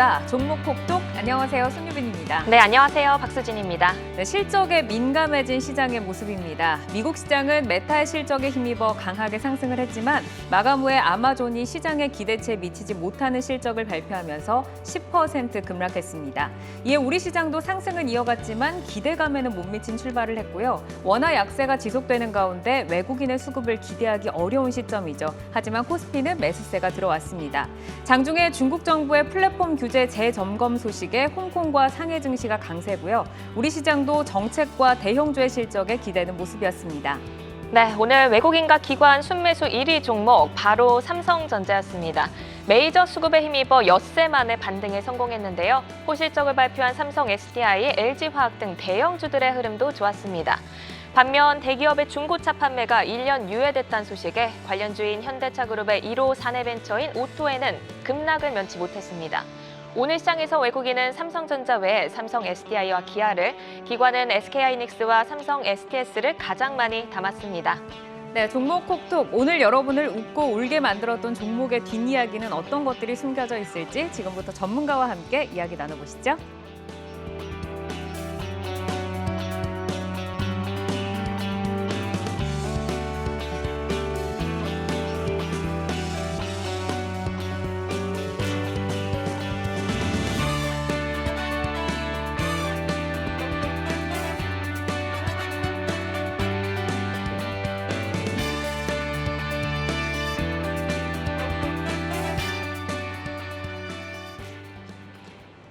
보다 종목 콕톡. 안녕하세요. 손유빈입니다. 네, 안녕하세요. 박수진입니다. 네, 실적에 민감해진 시장의 모습입니다. 미국 시장은 메타의 실적에 힘입어 강하게 상승을 했지만 마감 후에 아마존이 시장의 기대치에 미치지 못하는 실적을 발표하면서 10% 급락했습니다. 이에 우리 시장도 상승은 이어갔지만 기대감에는 못 미친 출발을 했고요. 원화 약세가 지속되는 가운데 외국인의 수급을 기대하기 어려운 시점이죠. 하지만 코스피는 매수세가 들어왔습니다. 장중에 중국 정부의 플랫폼 규제 재점검 소식에 홍콩과 상해 증시가 강세고요. 우리 시장도 정책과 대형주의 실적에 기대는 모습이었습니다. 네, 오늘 외국인과 기관 순매수 1위 종목 바로 삼성전자였습니다. 메이저 수급에 힘입어 엿새 만에 반등에 성공했는데요. 호실적을 발표한 삼성 SDI, LG화학 등 대형주들의 흐름도 좋았습니다. 반면 대기업의 중고차 판매가 1년 유예됐다는 소식에 관련주인 현대차그룹의 1호 사내벤처인 오토에는 급락을 면치 못했습니다. 오늘 시장에서 외국인은 삼성전자 외에 삼성 SDI와 기아를, 기관은 SK하이닉스와 삼성 STS를 가장 많이 담았습니다. 네, 종목 콕톡. 오늘 여러분을 웃고 울게 만들었던 종목의 뒷이야기는 어떤 것들이 숨겨져 있을지 지금부터 전문가와 함께 이야기 나눠보시죠.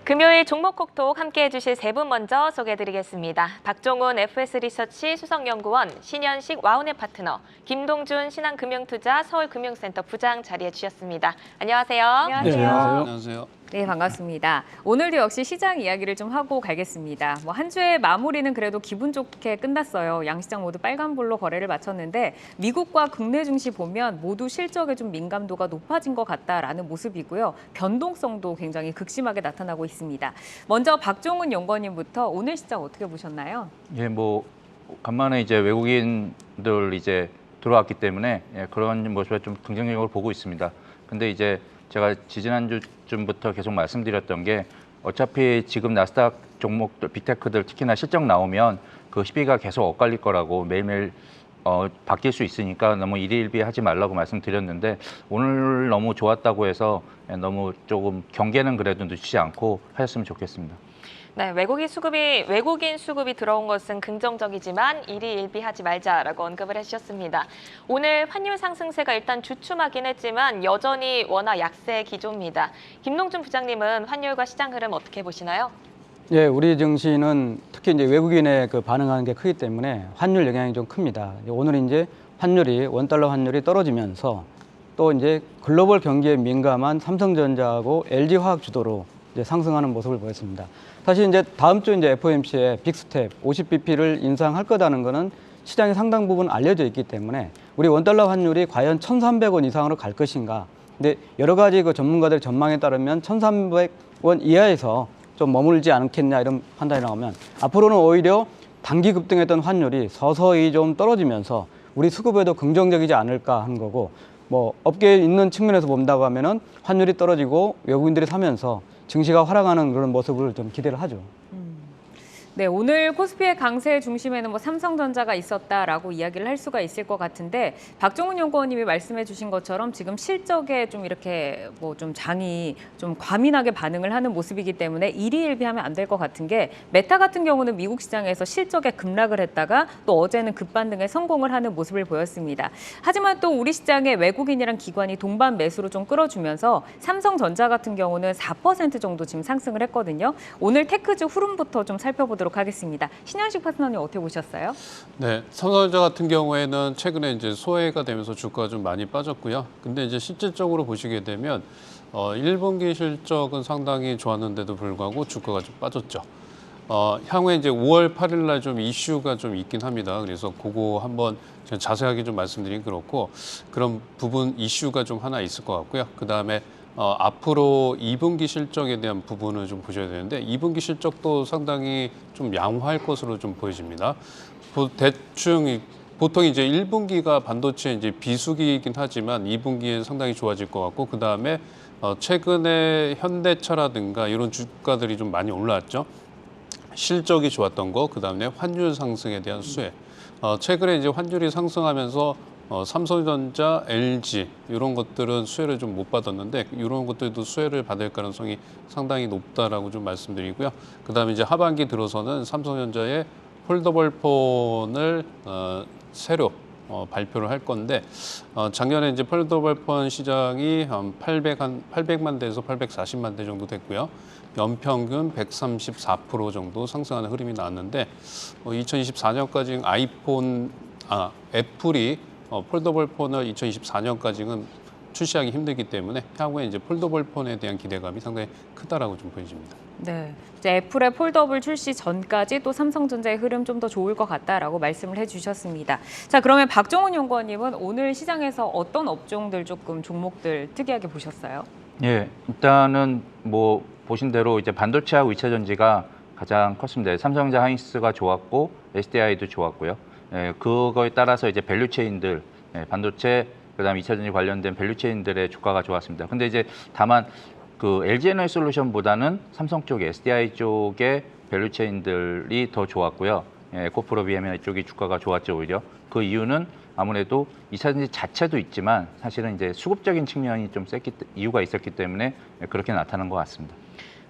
금요일 종목 콕톡 함께해 주실 세 분 먼저 소개해드리겠습니다. 박종훈 FS리서치 수석연구원, 신현식 와운의 파트너, 김동준 신한금융투자 서울금융센터 부장 자리해 주셨습니다. 안녕하세요. 안녕하세요. 안녕하세요. 네, 반갑습니다. 오늘도 역시 시장 이야기를 좀 하고 가겠습니다. 한 주의 마무리는 그래도 기분 좋게 끝났어요. 양시장 모두 빨간불로 거래를 마쳤는데 미국과 국내 증시 보면 모두 실적에 좀 민감도가 높아진 것 같다라는 모습이고요. 변동성도 굉장히 극심하게 나타나고 있습니다. 먼저 박종훈 연구원님부터 오늘 시장 어떻게 보셨나요? 예, 간만에 이제 외국인들 이제 들어왔기 때문에 그런 모습을 좀 긍정적으로 보고 있습니다. 근데 이제 제가 지지난주쯤부터 계속 말씀드렸던 게 어차피 지금 나스닥 종목들, 빅테크들 특히나 실적 나오면 그 시비가 계속 엇갈릴 거라고 매일매일 바뀔 수 있으니까 너무 일희일비하지 말라고 말씀드렸는데 오늘 너무 좋았다고 해서 너무 조금 경계는 그래도 늦추지 않고 하셨으면 좋겠습니다. 네, 외국인 수급이 들어온 것은 긍정적이지만 일희일비하지 말자라고 언급을 해주셨습니다. 오늘 환율 상승세가 일단 주춤하긴 했지만 여전히 원화 약세 기조입니다. 김동준 부장님은 환율과 시장 흐름 어떻게 보시나요? 예, 우리 증시는 특히 이제 외국인의 그 반응하는 게 크기 때문에 환율 영향이 좀 큽니다. 오늘 이제 원달러 환율이 떨어지면서 또 이제 글로벌 경기에 민감한 삼성전자하고 LG화학 주도로 이제 상승하는 모습을 보였습니다. 사실 이제 다음 주 이제 FOMC에 빅스텝 50bp를 인상할 거다는 거는 시장의 상당 부분 알려져 있기 때문에 우리 원달러 환율이 과연 1,300원 이상으로 갈 것인가. 근데 여러 가지 그 전문가들의 전망에 따르면 1,300원 이하에서 좀 머물지 않겠냐 이런 판단이 나오면 앞으로는 오히려 단기 급등했던 환율이 서서히 좀 떨어지면서 우리 수급에도 긍정적이지 않을까 하는 거고 업계에 있는 측면에서 본다고 하면은 환율이 떨어지고 외국인들이 사면서 증시가 활황하는 그런 모습을 좀 기대를 하죠. 네, 오늘 코스피의 강세 중심에는 삼성전자가 있었다라고 이야기를 할 수가 있을 것 같은데 박종훈 연구원님이 말씀해 주신 것처럼 지금 실적에 좀 이렇게 좀 장이 좀 과민하게 반응을 하는 모습이기 때문에 일희일비하면 안 될 것 같은 게 메타 같은 경우는 미국 시장에서 실적에 급락을 했다가 또 어제는 급반등에 성공을 하는 모습을 보였습니다. 하지만 또 우리 시장에 외국인이랑 기관이 동반 매수로 좀 끌어주면서 삼성전자 같은 경우는 4% 정도 지금 상승을 했거든요. 오늘 테크주 흐름부터 좀 살펴보도록 하겠습니다. 신현식 파트너님 어떻게 보셨어요? 네, 삼성전자 같은 경우에는 최근에 이제 소외가 되면서 주가가 좀 많이 빠졌고요. 근데 이제 실질적으로 보시게 되면 1분기 실적은 상당히 좋았는데도 불구하고 주가가 좀 빠졌죠. 향후에 이제 5월 8일 날 좀 이슈가 좀 있긴 합니다. 그래서 그거 한번 자세하게 좀 말씀드리긴 그렇고 그런 부분 이슈가 좀 하나 있을 것 같고요. 그다음에 앞으로 2분기 실적에 대한 부분을 좀 보셔야 되는데 2분기 실적도 상당히 좀 양호할 것으로 좀 보여집니다. 보통 이제 1분기가 반도체 이제 비수기이긴 하지만 2분기엔 상당히 좋아질 것 같고 그다음에 최근에 현대차라든가 이런 주가들이 좀 많이 올라왔죠. 실적이 좋았던 거, 그다음에 환율 상승에 대한 수혜. 최근에 이제 환율이 상승하면서 삼성전자, LG 이런 것들은 수혜를 좀 못 받았는데 이런 것들도 수혜를 받을 가능성이 상당히 높다라고 좀 말씀드리고요. 그다음에 이제 하반기 들어서는 삼성전자의 폴더블 폰을 새로 발표를 할 건데 작년에 이제 폴더블 폰 시장이 한 800만 대에서 840만 대 정도 됐고요. 연평균 134% 정도 상승하는 흐름이 나왔는데 2024년까지 애플이 폴더블 폰을 2024년까지는 출시하기 힘들기 때문에 향후에 이제 폴더블 폰에 대한 기대감이 상당히 크다라고 좀 보여집니다. 네, 이제 애플의 폴더블 출시 전까지 또 삼성전자의 흐름 좀 더 좋을 것 같다라고 말씀을 해주셨습니다. 자, 그러면 박정훈 연구원님은 오늘 시장에서 어떤 업종들 조금 종목들 특이하게 보셨어요? 예, 일단은 뭐 보신 대로 이제 반도체하고 2차 전지가 가장 컸습니다. 삼성전자 하이닉스가 좋았고 SDI도 좋았고요. 예, 그거에 따라서 이제 밸류체인들, 반도체 그다음에 2차 전지 관련된 밸류체인들의 주가가 좋았습니다. 근데 이제 다만 그 LG에너지솔루션보다는 삼성 쪽 SDI 쪽의 밸류체인들이 더 좋았고요. 에코프로 BMI 쪽이 주가가 좋았죠, 오히려. 그 이유는 아무래도 2차 전지 자체도 있지만 사실은 이제 수급적인 측면이 좀 이유가 있었기 때문에 그렇게 나타난 것 같습니다.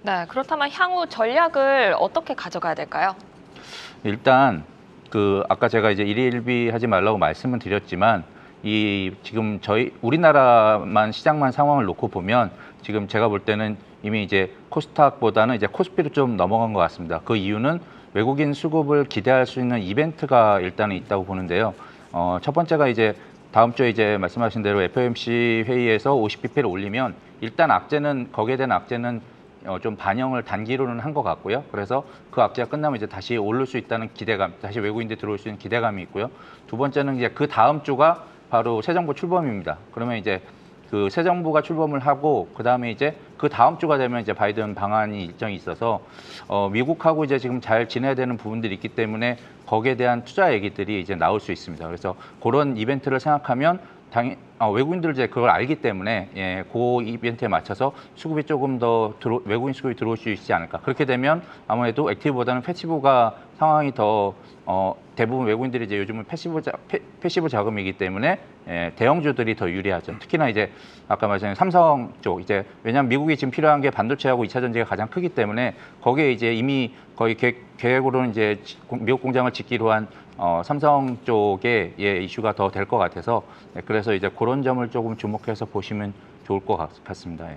네, 그렇다면 향후 전략을 어떻게 가져가야 될까요? 일단 그 아까 제가 이제 일일비 하지 말라고 말씀은 드렸지만 이 지금 우리나라만 시장만 상황을 놓고 보면 지금 제가 볼 때는 이미 이제 코스닥보다는 이제 코스피로 좀 넘어간 것 같습니다. 그 이유는 외국인 수급을 기대할 수 있는 이벤트가 일단은 있다고 보는데요. 첫 번째가 이제 다음 주에 이제 말씀하신 대로 FOMC 회의에서 50bp를 올리면 일단 거기에 대한 악재는 좀 반영을 단기로는 한 것 같고요. 그래서 그 악재가 끝나면 이제 다시 오를 수 있다는 기대감, 다시 외국인들이 들어올 수 있는 기대감이 있고요. 두 번째는 이제 그 다음 주가 바로 새 정부 출범입니다. 그러면 이제 그 새 정부가 출범을 하고 그 다음에 이제 그 다음 주가 되면 이제 바이든 방한이 일정이 있어서 미국하고 이제 지금 잘 지내야 되는 부분들이 있기 때문에 거기에 대한 투자 얘기들이 이제 나올 수 있습니다. 그래서 그런 이벤트를 생각하면 외국인들 이제 그걸 알기 때문에 그 이벤트에 맞춰서 수급이 조금 더 외국인 수급이 들어올 수 있지 않을까. 그렇게 되면 아무래도 액티브보다는 패시브가 상황이 더 대부분 외국인들이 이제 요즘은 패시브 자금이기 때문에 대형주들이 더 유리하죠. 특히나 이제 아까 말씀드린 삼성 쪽 이제 왜냐하면 미국이 지금 필요한 게 반도체하고 2차 전지가 가장 크기 때문에 거기에 이제 이미 거의 계획으로는 이제 미국 공장을 짓기로 한 삼성 쪽의 이슈가 더 될 것 같아서 그래서 이제 그런 점을 조금 주목해서 보시면 좋을 것 같습니다.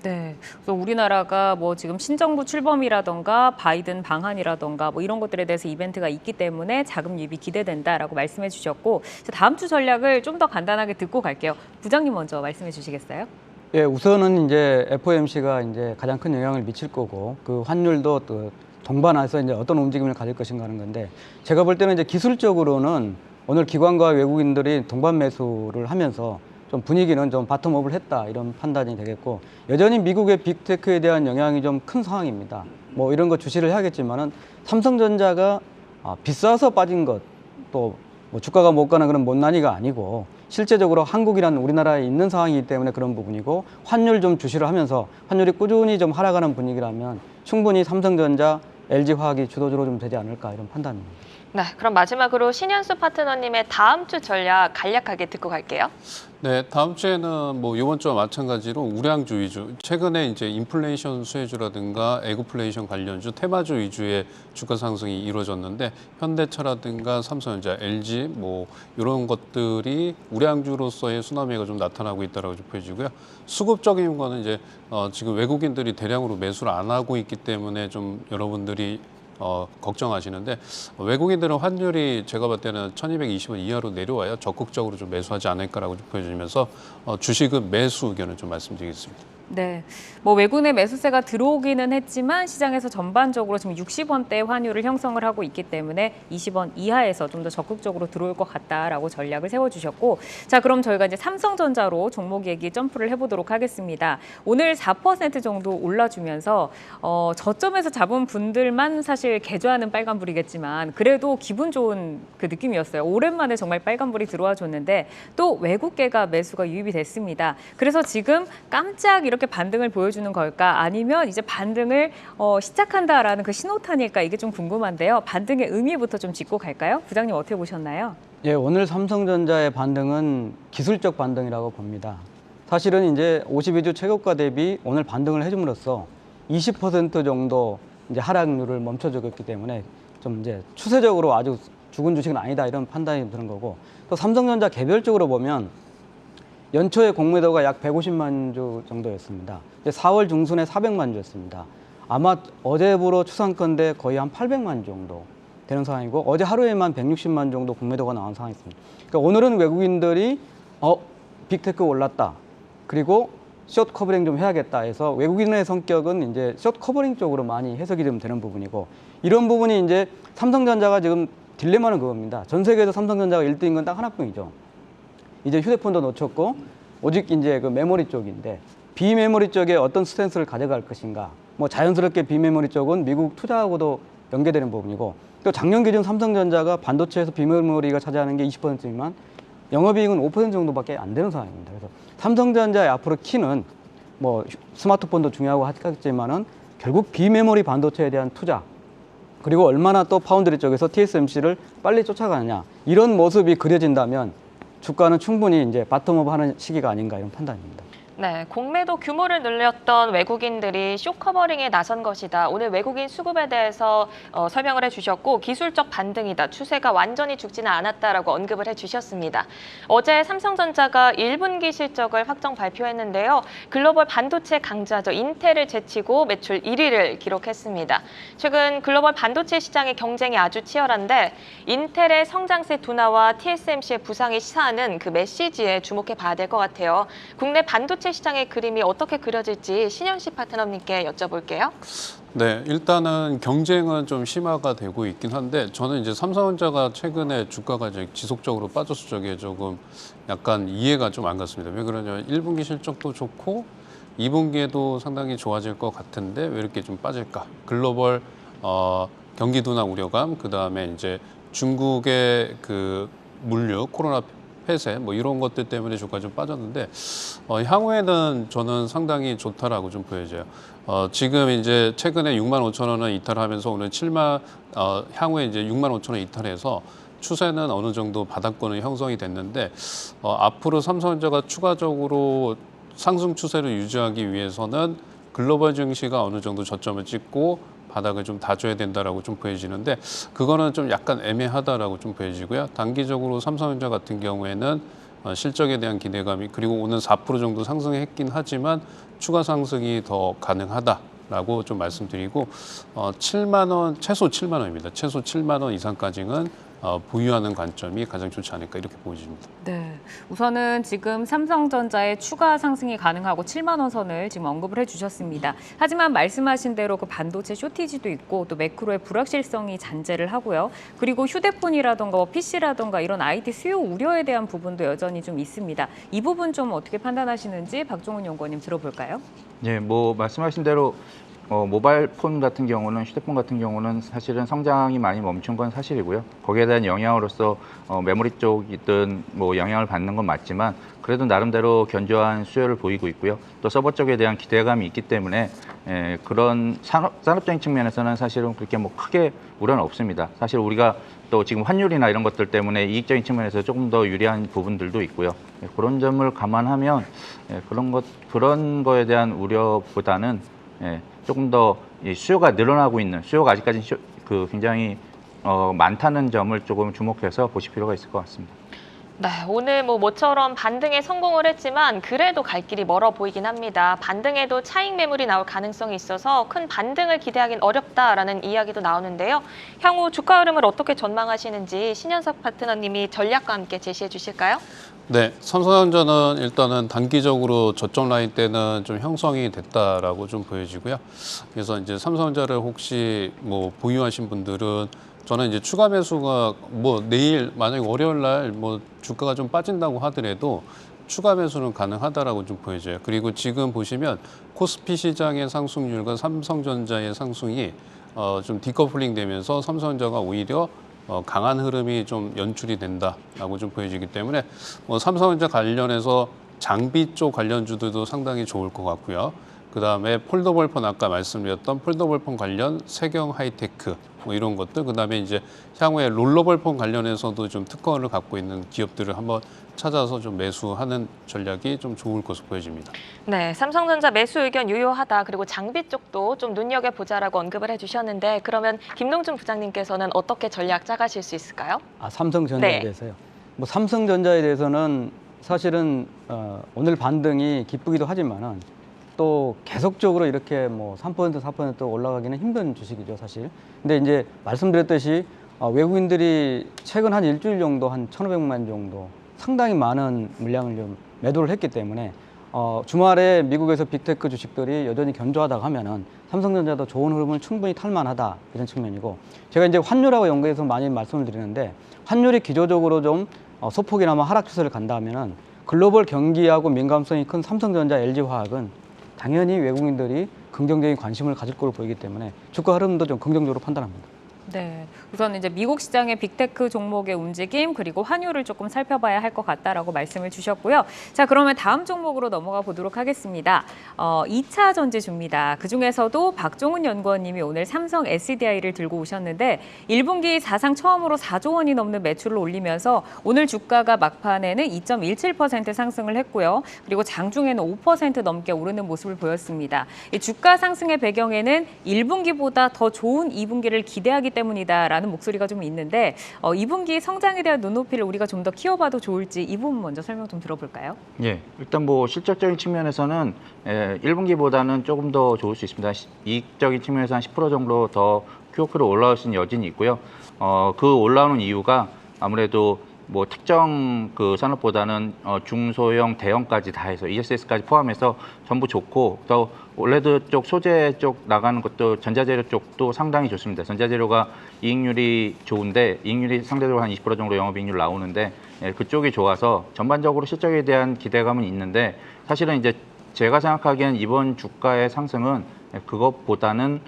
네, 그래서 우리나라가 뭐 지금 신정부 출범이라던가 바이든 방한이라던가 뭐 이런 것들에 대해서 이벤트가 있기 때문에 자금 유입이 기대된다라고 말씀해 주셨고 다음 주 전략을 좀 더 간단하게 듣고 갈게요. 부장님 먼저 말씀해 주시겠어요? 예, 우선은 이제 FOMC가 이제 가장 큰 영향을 미칠 거고 그 환율도 또 동반해서 이제 어떤 움직임을 가질 것인가 하는 건데 제가 볼 때는 이제 기술적으로는 오늘 기관과 외국인들이 동반 매수를 하면서 좀 분위기는 좀 바텀업을 했다 이런 판단이 되겠고 여전히 미국의 빅테크에 대한 영향이 좀 큰 상황입니다. 뭐 이런 거 주시를 해야겠지만은 삼성전자가 비싸서 빠진 것 또 뭐 주가가 못 가는 그런 못난이가 아니고 실제적으로 한국이라는 우리나라에 있는 상황이기 때문에 그런 부분이고 환율 좀 주시를 하면서 환율이 꾸준히 좀 하락하는 분위기라면 충분히 삼성전자, LG화학이 주도주로 좀 되지 않을까 이런 판단입니다. 네, 그럼 마지막으로 신현수 파트너님의 다음 주 전략 간략하게 듣고 갈게요. 네, 다음 주에는 뭐 이번 주와 마찬가지로 우량주 위주, 최근에 이제 인플레이션 수혜주라든가 에그플레이션 관련주, 테마주 위주의 주가 상승이 이루어졌는데 현대차라든가 삼성전자, LG 뭐 이런 것들이 우량주로서의 순환매가 좀 나타나고 있다라고 좀 보여지고요. 수급적인 거는 이제 지금 외국인들이 대량으로 매수를 안 하고 있기 때문에 좀 여러분들이 걱정하시는데 외국인들은 환율이 제가 볼 때는 1220원 이하로 내려와야 적극적으로 좀 매수하지 않을까라고 좀 보여지면서 주식은 매수 의견을 좀 말씀드리겠습니다. 네, 뭐 외국내 매수세가 들어오기는 했지만 시장에서 전반적으로 지금 60원대 환율을 형성을 하고 있기 때문에 20원 이하에서 좀 더 적극적으로 들어올 것 같다라고 전략을 세워주셨고 자 그럼 저희가 이제 삼성전자로 종목 얘기 점프를 해보도록 하겠습니다. 오늘 4% 정도 올라주면서 저점에서 잡은 분들만 사실 개조하는 빨간불이겠지만 그래도 기분 좋은 그 느낌이었어요. 오랜만에 정말 빨간불이 들어와 줬는데 또 외국계가 매수가 유입이 됐습니다. 그래서 지금 깜짝 이렇게 반등을 보여주는 걸까? 아니면 이제 반등을 시작한다라는 그 신호탄일까? 이게 좀 궁금한데요. 반등의 의미부터 좀 짚고 갈까요? 부장님 어떻게 보셨나요? 예, 오늘 삼성전자의 반등은 기술적 반등이라고 봅니다. 사실은 이제 52주 최고가 대비 오늘 반등을 해줌으로써 20% 정도 이제 하락률을 멈춰주었기 때문에 좀 이제 추세적으로 아주 죽은 주식은 아니다 이런 판단이 드는 거고, 또 삼성전자 개별적으로 보면 연초에 공매도가 약 150만 주 정도였습니다. 4월 중순에 400만 주였습니다. 아마 어제부로 추산컨대 거의 한 800만 주 정도 되는 상황이고, 어제 하루에만 160만 정도 공매도가 나온 상황이었습니다. 그러니까 오늘은 외국인들이 빅테크 올랐다, 그리고 숏 커버링 좀 해야겠다 해서 외국인의 성격은 이제 숏 커버링 쪽으로 많이 해석이 좀 되는 부분이고, 이런 부분이 이제 삼성전자가 지금 딜레마는 그겁니다. 전 세계에서 삼성전자가 1등인 건 딱 하나뿐이죠. 이제 휴대폰도 놓쳤고 오직 이제 그 메모리 쪽인데, 비메모리 쪽에 어떤 스탠스를 가져갈 것인가. 뭐 자연스럽게 비메모리 쪽은 미국 투자하고도 연계되는 부분이고, 또 작년 기준 삼성전자가 반도체에서 비메모리가 차지하는 게 20%지만 영업이익은 5% 정도밖에 안 되는 상황입니다. 그래서 삼성전자의 앞으로 키는 뭐 스마트폰도 중요하고 하겠지만은 결국 비메모리 반도체에 대한 투자, 그리고 얼마나 또 파운드리 쪽에서 TSMC를 빨리 쫓아가느냐, 이런 모습이 그려진다면 주가는 충분히 이제 바텀업 하는 시기가 아닌가 이런 판단입니다. 네, 공매도 규모를 늘렸던 외국인들이 숏 커버링에 나선 것이다. 오늘 외국인 수급에 대해서 설명을 해주셨고, 기술적 반등이다. 추세가 완전히 죽지는 않았다라고 언급을 해주셨습니다. 어제 삼성전자가 1분기 실적을 확정 발표했는데요. 글로벌 반도체 강자죠. 인텔을 제치고 매출 1위를 기록했습니다. 최근 글로벌 반도체 시장의 경쟁이 아주 치열한데, 인텔의 성장세 둔화와 TSMC의 부상이 시사하는 그 메시지에 주목해 봐야 될 것 같아요. 국내 반도체 시장의 그림이 어떻게 그려질지 신현식 파트너님께 여쭤볼게요. 네, 일단은 경쟁은 좀 심화가 되고 있긴 한데, 저는 이제 삼성전자가 최근에 주가가 이제 지속적으로 빠져서 저게 조금 약간 이해가 좀 안 갔습니다. 왜 그러냐면 1분기 실적도 좋고 2분기에도 상당히 좋아질 것 같은데 왜 이렇게 좀 빠질까? 글로벌 경기 둔화 우려감, 그 다음에 이제 중국의 그 물류, 코로나 폐쇄 뭐 이런 것들 때문에 주가 좀 빠졌는데, 향후에는 저는 상당히 좋다라고 좀 보여져요. 지금 이제 최근에 65,000원을 이탈하면서 오늘 향후에 이제 65,000원 이탈해서 추세는 어느 정도 바닥권은 형성이 됐는데, 앞으로 삼성전자가 추가적으로 상승 추세를 유지하기 위해서는 글로벌 증시가 어느 정도 저점을 찍고 바닥을 좀 다져야 된다라고 좀 보여지는데, 그거는 좀 약간 애매하다라고 좀 보여지고요. 단기적으로 삼성전자 같은 경우에는 실적에 대한 기대감이, 그리고 오늘 4% 정도 상승했긴 하지만 추가 상승이 더 가능하다라고 좀 말씀드리고, 7만 원, 최소 7만 원입니다. 최소 7만 원 이상까지는 보유하는 관점이 가장 좋지 않을까 이렇게 보여집니다. 네, 우선은 지금 삼성전자의 추가 상승이 가능하고 7만 원 선을 지금 언급을 해주셨습니다. 하지만 말씀하신 대로 그 반도체 쇼티지도 있고 또 매크로의 불확실성이 잔재를 하고요. 그리고 휴대폰이라던가 PC라던가 이런 IT 수요 우려에 대한 부분도 여전히 좀 있습니다. 이 부분 좀 어떻게 판단하시는지 박종훈 연구원님 들어볼까요? 네, 뭐 말씀하신 대로 모바일 폰 같은 경우는, 휴대폰 같은 경우는 사실은 성장이 많이 멈춘 건 사실이고요. 거기에 대한 영향으로서 메모리 쪽이든 뭐 영향을 받는 건 맞지만, 그래도 나름대로 견조한 수요를 보이고 있고요. 또 서버 쪽에 대한 기대감이 있기 때문에 그런 산업적인 측면에서는 사실은 그렇게 뭐 크게 우려는 없습니다. 사실 우리가 또 지금 환율이나 이런 것들 때문에 이익적인 측면에서 조금 더 유리한 부분들도 있고요. 그런 점을 감안하면 그런 거에 대한 우려보다는 조금 더 수요가 늘어나고 있는, 수요가 아직까지 굉장히 많다는 점을 조금 주목해서 보실 필요가 있을 것 같습니다. 네, 오늘 모처럼 반등에 성공을 했지만 그래도 갈 길이 멀어 보이긴 합니다. 반등에도 차익 매물이 나올 가능성이 있어서 큰 반등을 기대하긴 어렵다라는 이야기도 나오는데요. 향후 주가 흐름을 어떻게 전망하시는지 신현석 파트너님이 전략과 함께 제시해 주실까요? 네, 삼성전자는 일단은 단기적으로 저점 라인 때는 좀 형성이 됐다라고 좀 보여지고요. 그래서 이제 삼성전자를 혹시 뭐 보유하신 분들은, 저는 이제 추가 매수가 뭐 내일 만약에 월요일 날 뭐 주가가 좀 빠진다고 하더라도 추가 매수는 가능하다라고 좀 보여져요. 그리고 지금 보시면 코스피 시장의 상승률과 삼성전자의 상승이 좀 디커플링 되면서 삼성전자가 오히려 강한 흐름이 좀 연출이 된다라고 좀 보여지기 때문에, 삼성전자 관련해서 장비 쪽 관련주들도 상당히 좋을 것 같고요. 그다음에 폴더블 폰 아까 말씀드렸던 폴더블 폰 관련 세경 하이테크 뭐 이런 것들 그다음에 이제 향후에 롤러블 폰 관련해서도 좀 특허를 갖고 있는 기업들을 한번 찾아서 좀 매수하는 전략이 좀 좋을 것으로 보여집니다. 네, 삼성전자 매수 의견 유효하다. 그리고 장비 쪽도 좀 눈여겨보자라고 언급을 해주셨는데 그러면 김동준 부장님께서는 어떻게 전략 짜가실 수 있을까요? 삼성전자에 네. 대해서요. 뭐 삼성전자에 대해서는 사실은 오늘 반등이 기쁘기도 하지만은 또 계속적으로 이렇게 뭐 3% 4% 올라가기는 힘든 주식이죠, 사실. 근데 이제 말씀드렸듯이 외국인들이 최근 한 일주일 정도 한 1,500만 정도 상당히 많은 물량을 좀 매도를 했기 때문에 주말에 미국에서 빅테크 주식들이 여전히 견조하다고 하면은 삼성전자도 좋은 흐름을 충분히 탈 만하다 이런 측면이고 제가 이제 환율하고 연계해서 많이 말씀을 드리는데 환율이 기조적으로 좀 소폭이나마 하락 추세를 간다면은 글로벌 경기하고 민감성이 큰 삼성전자, LG화학은 당연히 외국인들이 긍정적인 관심을 가질 걸로 보이기 때문에 주가 흐름도 좀 긍정적으로 판단합니다. 네, 우선 이제 미국 시장의 빅테크 종목의 움직임 그리고 환율을 조금 살펴봐야 할 것 같다라고 말씀을 주셨고요. 자, 그러면 다음 종목으로 넘어가 보도록 하겠습니다. 2차 전지주입니다. 그중에서도 박종훈 연구원님이 오늘 삼성 SDI를 들고 오셨는데 1분기 사상 처음으로 4조 원이 넘는 매출을 올리면서 오늘 주가가 막판에는 2.17% 상승을 했고요. 그리고 장중에는 5% 넘게 오르는 모습을 보였습니다. 이 주가 상승의 배경에는 1분기보다 더 좋은 2분기를 기대하기 때문이다라는 목소리가 좀 있는데 2분기 성장에 대한 눈높이를 우리가 좀 더 키워봐도 좋을지 이 부분 먼저 설명 좀 들어볼까요? 예, 일단 뭐 실적적인 측면에서는 1분기보다는 조금 더 좋을 수 있습니다. 이익적인 측면에서 한 10% 정도 더 QOQ로 올라올 수 있는 여진이 있고요. 그 올라오는 이유가 아무래도 뭐 특정 그 산업보다는 중소형 대형까지 다 해서 ESS까지 포함해서 전부 좋고 또 올레드 쪽 소재 쪽 나가는 것도 전자재료 쪽도 상당히 좋습니다. 전자재료가 이익률이 좋은데 이익률이 상대적으로 한 20% 정도 영업이익률 나오는데 그쪽이 좋아서 전반적으로 실적에 대한 기대감은 있는데 사실은 이제 제가 생각하기엔 이번 주가의 상승은 그것보다는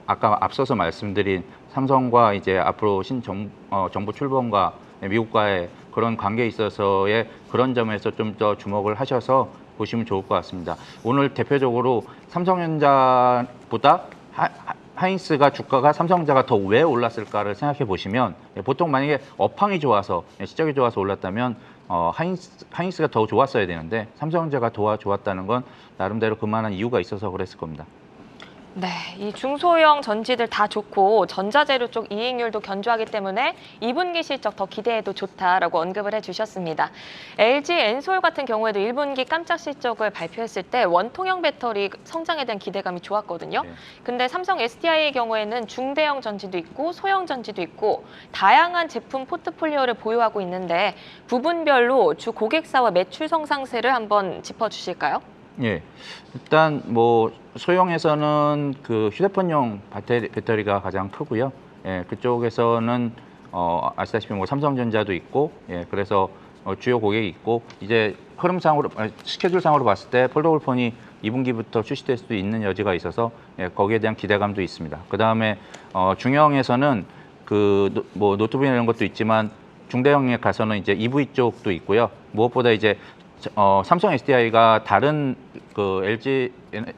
아까 앞서서 말씀드린 삼성과 이제 앞으로 정부 출범과 미국과의 그런 관계에 있어서의 그런 점에서 좀 더 주목을 하셔서 보시면 좋을 것 같습니다. 오늘 대표적으로 삼성전자보다 하인스가 주가가 삼성전자가 더 왜 올랐을까를 생각해 보시면 보통 만약에 업황이 좋아서 실적이 좋아서 올랐다면 하인스가 더 좋았어야 되는데 삼성전자가 더 좋았다는 건 나름대로 그만한 이유가 있어서 그랬을 겁니다. 네, 이 중소형 전지들 다 좋고 전자재료 쪽 이익률도 견조하기 때문에 2분기 실적 더 기대해도 좋다라고 언급을 해주셨습니다. LG 엔솔 같은 경우에도 1분기 깜짝 실적을 발표했을 때 원통형 배터리 성장에 대한 기대감이 좋았거든요. 네. 근데 삼성 SDI의 경우에는 중대형 전지도 있고 소형 전지도 있고 다양한 제품 포트폴리오를 보유하고 있는데 부분별로 주 고객사와 매출 성장세를 한번 짚어주실까요? 예, 일단 뭐 소형에서는 그 휴대폰용 배터리가 가장 크고요. 예, 그쪽에서는 아시다시피 뭐 삼성전자도 있고, 예, 그래서 주요 고객이 있고 이제 흐름상으로 스케줄상으로 봤을 때 폴더블 폰이 2분기부터 출시될 수도 있는 여지가 있어서 거기에 대한 기대감도 있습니다. 그 다음에 중형에서는 그 뭐 노트북이나 이런 것도 있지만 중대형에 가서는 이제 EV 쪽도 있고요. 무엇보다 이제 삼성 SDI가 다른 그 LG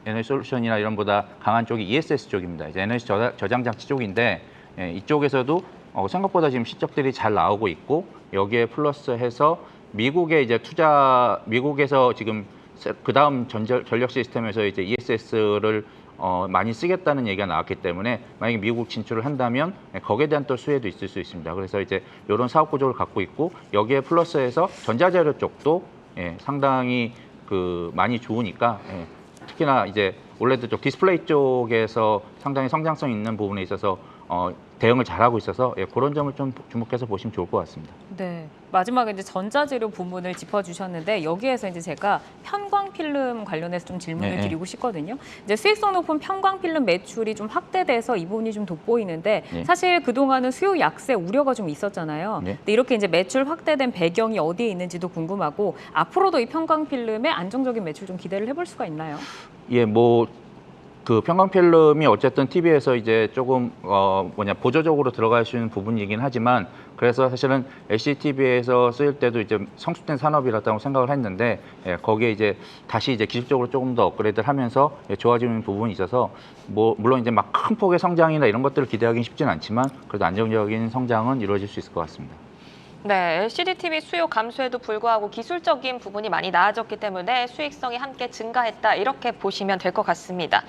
에너지 솔루션이나 이런 보다 강한 쪽이 ESS 쪽입니다. 이제 에너지 저장 장치 쪽인데 이쪽에서도 생각보다 지금 실적들이 잘 나오고 있고 여기에 플러스해서 미국의 이제 미국에서 지금 그 다음 전력 시스템에서 이제 ESS를 많이 쓰겠다는 얘기가 나왔기 때문에 만약에 미국 진출을 한다면 거기에 대한 또 수혜도 있을 수 있습니다. 그래서 이제 이런 사업 구조를 갖고 있고 여기에 플러스해서 전자재료 쪽도 상당히 그 많이 좋으니까 특히나 이제 올레드 쪽 디스플레이 쪽에서 상당히 성장성 있는 부분에 있어서 대응을 잘하고 있어서 그런 점을 좀 주목해서 보시면 좋을 것 같습니다. 네, 마지막에 이제 전자재료 부분을 짚어주셨는데 여기에서 이제 제가 편광필름 관련해서 좀 질문을 네. 드리고 싶거든요. 이제 수익성 높은 편광필름 매출이 좀 확대돼서 이 부분이 좀 돋보이는데 네. 사실 그동안은 수요 약세 우려가 좀 있었잖아요. 네. 근데 이렇게 이제 매출 확대된 배경이 어디에 있는지도 궁금하고 앞으로도 이 편광필름의 안정적인 매출 좀 기대를 해볼 수가 있나요? 예, 뭐 그 편광필름이 어쨌든 TV에서 이제 조금 보조적으로 들어갈 수 있는 부분이긴 하지만 그래서 사실은 LCTV에서 쓰일 때도 이제 성숙된 산업이라고 생각을 했는데 거기에 이제 다시 이제 기술적으로 조금 더 업그레이드를 하면서 좋아지는 부분이 있어서 물론 이제 막 큰 폭의 성장이나 이런 것들을 기대하기는 쉽진 않지만 그래도 안정적인 성장은 이루어질 수 있을 것 같습니다. 네, LCD TV 수요 감소에도 불구하고 기술적인 부분이 많이 나아졌기 때문에 수익성이 함께 증가했다 이렇게 보시면 될 것 같습니다.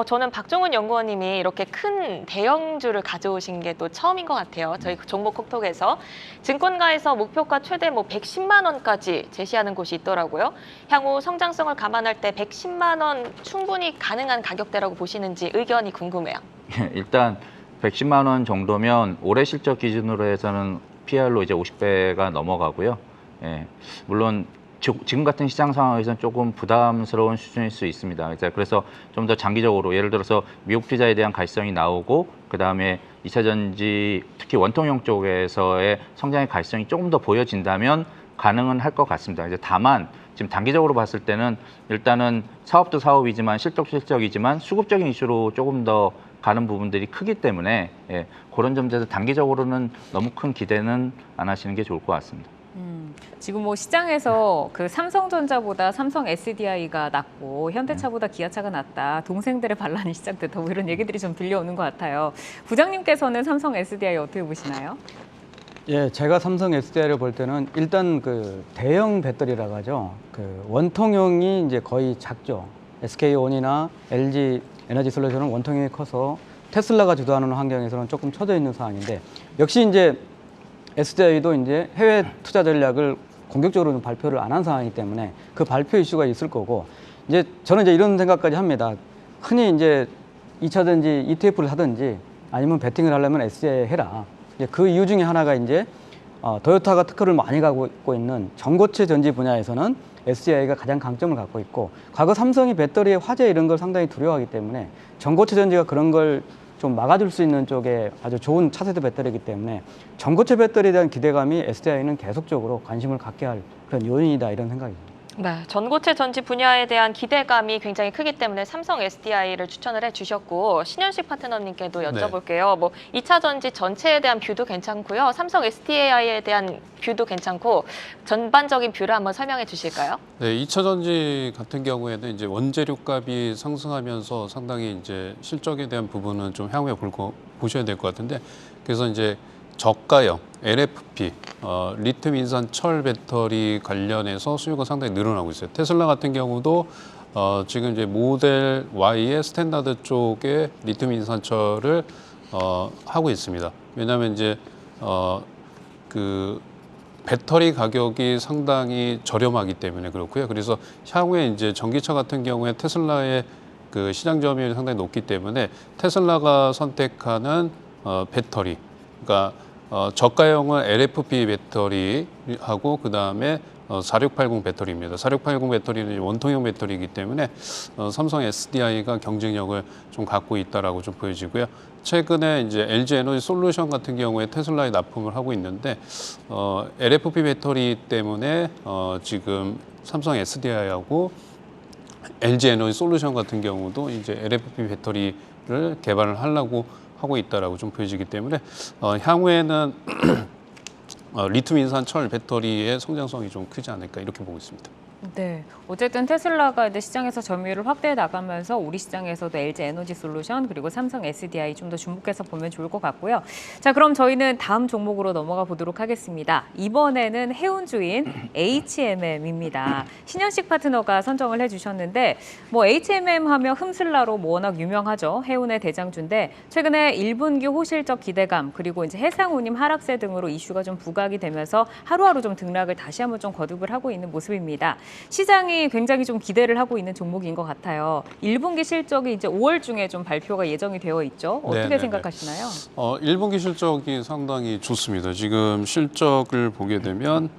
저는 박종훈 연구원님이 이렇게 큰 대형주를 가져오신 게 또 처음인 것 같아요. 저희 종목 콕톡에서 증권가에서 목표가 최대 110만 원까지 제시하는 곳이 있더라고요. 향후 성장성을 감안할 때 110만 원 충분히 가능한 가격대라고 보시는지 의견이 궁금해요. 일단 110만 원 정도면 올해 실적 기준으로 해서는 PR로 이제 50배가 넘어가고요. 물론 지금 같은 시장 상황에서는 조금 부담스러운 수준일 수 있습니다. 그래서 좀 더 장기적으로 예를 들어서 미국 투자에 대한 가시성이 나오고 그 다음에 2차 전지 특히 원통형 쪽에서의 성장의 가시성이 조금 더 보여진다면 가능은 할 것 같습니다. 다만 지금 단기적으로 봤을 때는 일단은 사업도 사업이지만 실적도 실적이지만 수급적인 이슈로 조금 더 가는 부분들이 크기 때문에 그런 점에서 단기적으로는 너무 큰 기대는 안 하시는 게 좋을 것 같습니다. 지금 뭐 시장에서 그 삼성전자보다 삼성 SDI가 낮고 현대차보다 기아차가 낮다. 동생들의 반란이 시작됐다. 뭐 이런 얘기들이 좀 들려오는 것 같아요. 부장님께서는 삼성 SDI 어떻게 보시나요? 예, 제가 삼성 SDI를 볼 때는 일단 그 대형 배터리라고 하죠. 그 원통형이 이제 거의 작죠. SK온이나 LG 에너지 솔루션은 원통형이 커서 테슬라가 주도하는 환경에서는 조금 처져 있는 상황인데 역시 이제 SDI도 이제 해외 투자 전략을 공격적으로 발표를 안 한 상황이기 때문에 그 발표 이슈가 있을 거고 이제 저는 이제 이런 생각까지 합니다. 흔히 이제 2차 전지 ETF를 하든지 아니면 베팅을 하려면 SDI에 해라. 이제 그 이유 중에 하나가 이제 토요타가 특허를 많이 갖고 있는 전고체 전지 분야에서는 SDI가 가장 강점을 갖고 있고 과거 삼성이 배터리의 화재 이런 걸 상당히 두려워하기 때문에 전고체 전지가 그런 걸 좀 막아줄 수 있는 쪽에 아주 좋은 차세대 배터리이기 때문에 전고체 배터리에 대한 기대감이 SDI는 계속적으로 관심을 갖게 할 그런 요인이다 이런 생각입니다. 네, 전고체 전지 분야에 대한 기대감이 굉장히 크기 때문에 삼성 SDI를 추천을 해주셨고 신현식 파트너님께도 여쭤볼게요. 뭐 2차 전지 전체에 대한 뷰도 괜찮고요. 삼성 SDI에 대한 뷰도 괜찮고 전반적인 뷰를 한번 설명해 주실까요? 네, 2차 전지 같은 경우에는 이제 원재료 값이 상승하면서 상당히 이제 실적에 대한 부분은 좀 향후에 보셔야 될 것 같은데 그래서 이제 저가형 LFP, 리튬 인산 철 배터리 관련해서 수요가 상당히 늘어나고 있어요. 테슬라 같은 경우도 지금 이제 모델 Y의 스탠다드 쪽에 리튬 인산 철을 하고 있습니다. 왜냐하면 이제 그 배터리 가격이 상당히 저렴하기 때문에 그렇고요. 그래서 향후에 이제 전기차 같은 경우에 테슬라의 그 시장 점유율이 상당히 높기 때문에 테슬라가 선택하는 배터리, 그러니까 저가형은 LFP 배터리하고 그 다음에 4680 배터리입니다. 4680 배터리는 원통형 배터리이기 때문에 삼성 SDI가 경쟁력을 좀 갖고 있다라고 좀 보여지고요. 최근에 이제 LG 에너지 솔루션 같은 경우에 테슬라에 납품을 하고 있는데 LFP 배터리 때문에 지금 삼성 SDI하고 LG 에너지 솔루션 같은 경우도 이제 LFP 배터리를 개발을 하려고 하고 있다라고 좀 보여지기 때문에 향후에는 리튬 인산 철 배터리의 성장성이 좀 크지 않을까 이렇게 보고 있습니다. 네, 어쨌든 테슬라가 이제 시장에서 점유율을 확대해 나가면서 우리 시장에서도 LG 에너지 솔루션 그리고 삼성 SDI 좀 더 주목해서 보면 좋을 것 같고요. 자, 그럼 저희는 다음 종목으로 넘어가 보도록 하겠습니다. 이번에는 해운주인 HMM입니다. 신현식 파트너가 선정을 해주셨는데 뭐 HMM 하면 흠슬라로 뭐 워낙 유명하죠. 해운의 대장주인데 최근에 1분기 호실적 기대감 그리고 이제 해상운임 하락세 등으로 이슈가 좀 부각이 되면서 하루하루 좀 등락을 다시 한번 좀 거듭을 하고 있는 모습입니다. 시장이 굉장히 좀 기대를 하고 있는 종목인 것 같아요. 1분기 실적이 이제 5월 중에 좀 발표가 예정이 되어 있죠. 어떻게 네네네. 생각하시나요? 1분기 실적이 상당히 좋습니다. 지금 실적을 보게 되면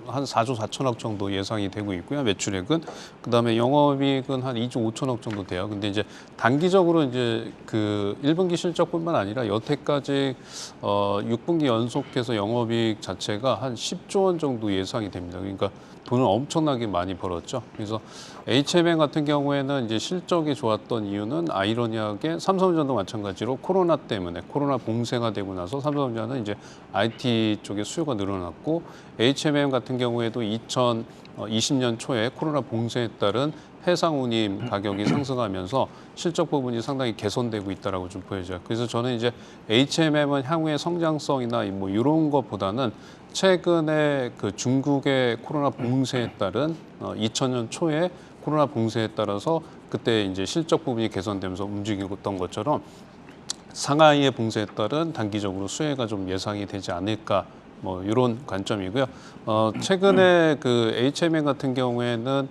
한 4조 4천억 정도 예상이 되고 있고요. 매출액은 그다음에 영업이익은 한 2조 5천억 정도 돼요. 근데 이제 단기적으로 이제 그 1분기 실적뿐만 아니라 여태까지 6분기 연속해서 영업이익 자체가 한 10조 원 정도 예상이 됩니다. 그러니까 돈을 엄청나게 많이 벌었죠. 그래서 HMM 같은 경우에는 이제 실적이 좋았던 이유는 아이러니하게 삼성전자도 마찬가지로 코로나 때문에 코로나 봉쇄가 되고 나서 삼성전자는 이제 IT 쪽에 수요가 늘어났고 HMM 같은 경우에도 2020년 초에 코로나 봉쇄에 따른 해상 운임 가격이 상승하면서 실적 부분이 상당히 개선되고 있다라고 좀 보여져요. 그래서 저는 이제 HMM은 향후의 성장성이나 뭐 이런 것보다는 최근에 그 중국의 코로나 봉쇄에 따른 2000년 초에 코로나 봉쇄에 따라서 그때 이제 실적 부분이 개선되면서 움직였던 것처럼 상하이의 봉쇄에 따른 단기적으로 수혜가 좀 예상이 되지 않을까 뭐 이런 관점이고요. 최근에 그 HMM 같은 경우에는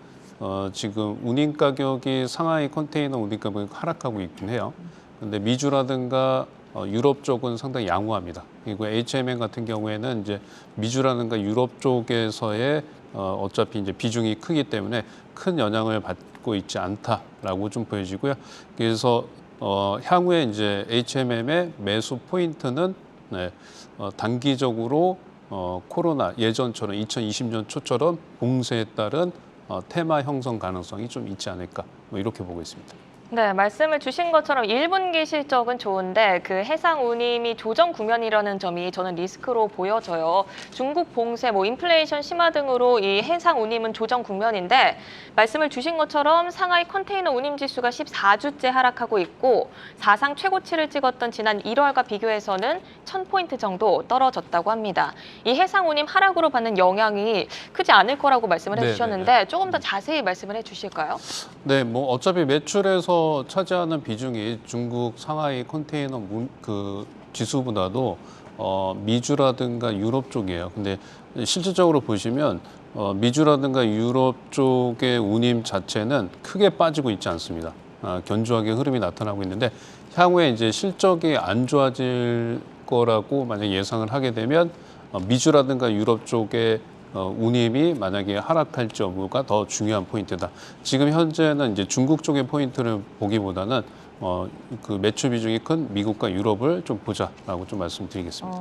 지금 운임 가격이 상하이 컨테이너 운임 가격이 하락하고 있긴 해요. 근데 미주라든가 유럽 쪽은 상당히 양호합니다. 그리고 HMM 같은 경우에는 이제 미주라든가 유럽 쪽에서의 어차피 이제 비중이 크기 때문에 큰 영향을 받고 있지 않다라고 좀 보여지고요. 그래서 향후에 이제 HMM의 매수 포인트는 단기적으로 코로나 예전처럼 2020년 초처럼 봉쇄에 따른 테마 형성 가능성이 좀 있지 않을까 뭐 이렇게 보고 있습니다. 네, 말씀을 주신 것처럼 1분기 실적은 좋은데 그 해상 운임이 조정 국면이라는 점이 저는 리스크로 보여져요. 중국 봉쇄, 인플레이션 심화 등으로 이 해상 운임은 조정 국면인데 말씀을 주신 것처럼 상하이 컨테이너 운임 지수가 14주째 하락하고 있고 사상 최고치를 찍었던 지난 1월과 비교해서는 1000포인트 정도 떨어졌다고 합니다. 이 해상 운임 하락으로 받는 영향이 크지 않을 거라고 말씀을 해주셨는데 조금 더 자세히 말씀을 해주실까요? 네, 뭐 어차피 매출에서 차지하는 비중이 중국 상하이 컨테이너 그 지수보다도 미주라든가 유럽 쪽이에요. 근데 실질적으로 보시면 미주라든가 유럽 쪽의 운임 자체는 크게 빠지고 있지 않습니다. 견조하게 흐름이 나타나고 있는데 향후에 이제 실적이 안 좋아질 거라고 만약 예상을 하게 되면 미주라든가 유럽 쪽에 운임이 만약에 하락할지 여부가 더 중요한 포인트다. 지금 현재는 이제 중국 쪽의 포인트를 보기보다는 그 매출 비중이 큰 미국과 유럽을 좀 보자라고 좀 말씀드리겠습니다.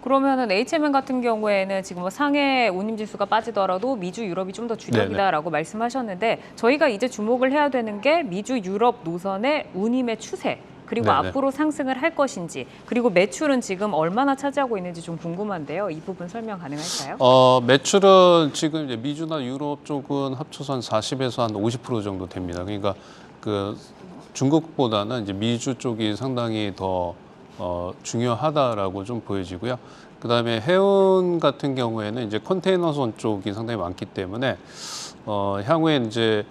그러면은 HMM 같은 경우에는 지금 뭐 상해 운임 지수가 빠지더라도 미주 유럽이 좀 더 주력이다라고 말씀하셨는데 저희가 이제 주목을 해야 되는 게 미주 유럽 노선의 운임의 추세. 그리고 네네. 앞으로 상승을 할 것인지 그리고 매출은 지금 얼마나 차지하고 있는지 좀 궁금한데요. 이 부분 설명 가능할까요? 매출은 지금 이제 미주나 유럽 쪽은 합쳐서 한 40에서 한 50% 정도 됩니다. 그러니까 그 중국보다는 이제 미주 쪽이 상당히 더 중요하다라고 좀 보여지고요. 그다음에 해운 같은 경우에는 이제 컨테이너선 쪽이 상당히 많기 때문에 향후에 이제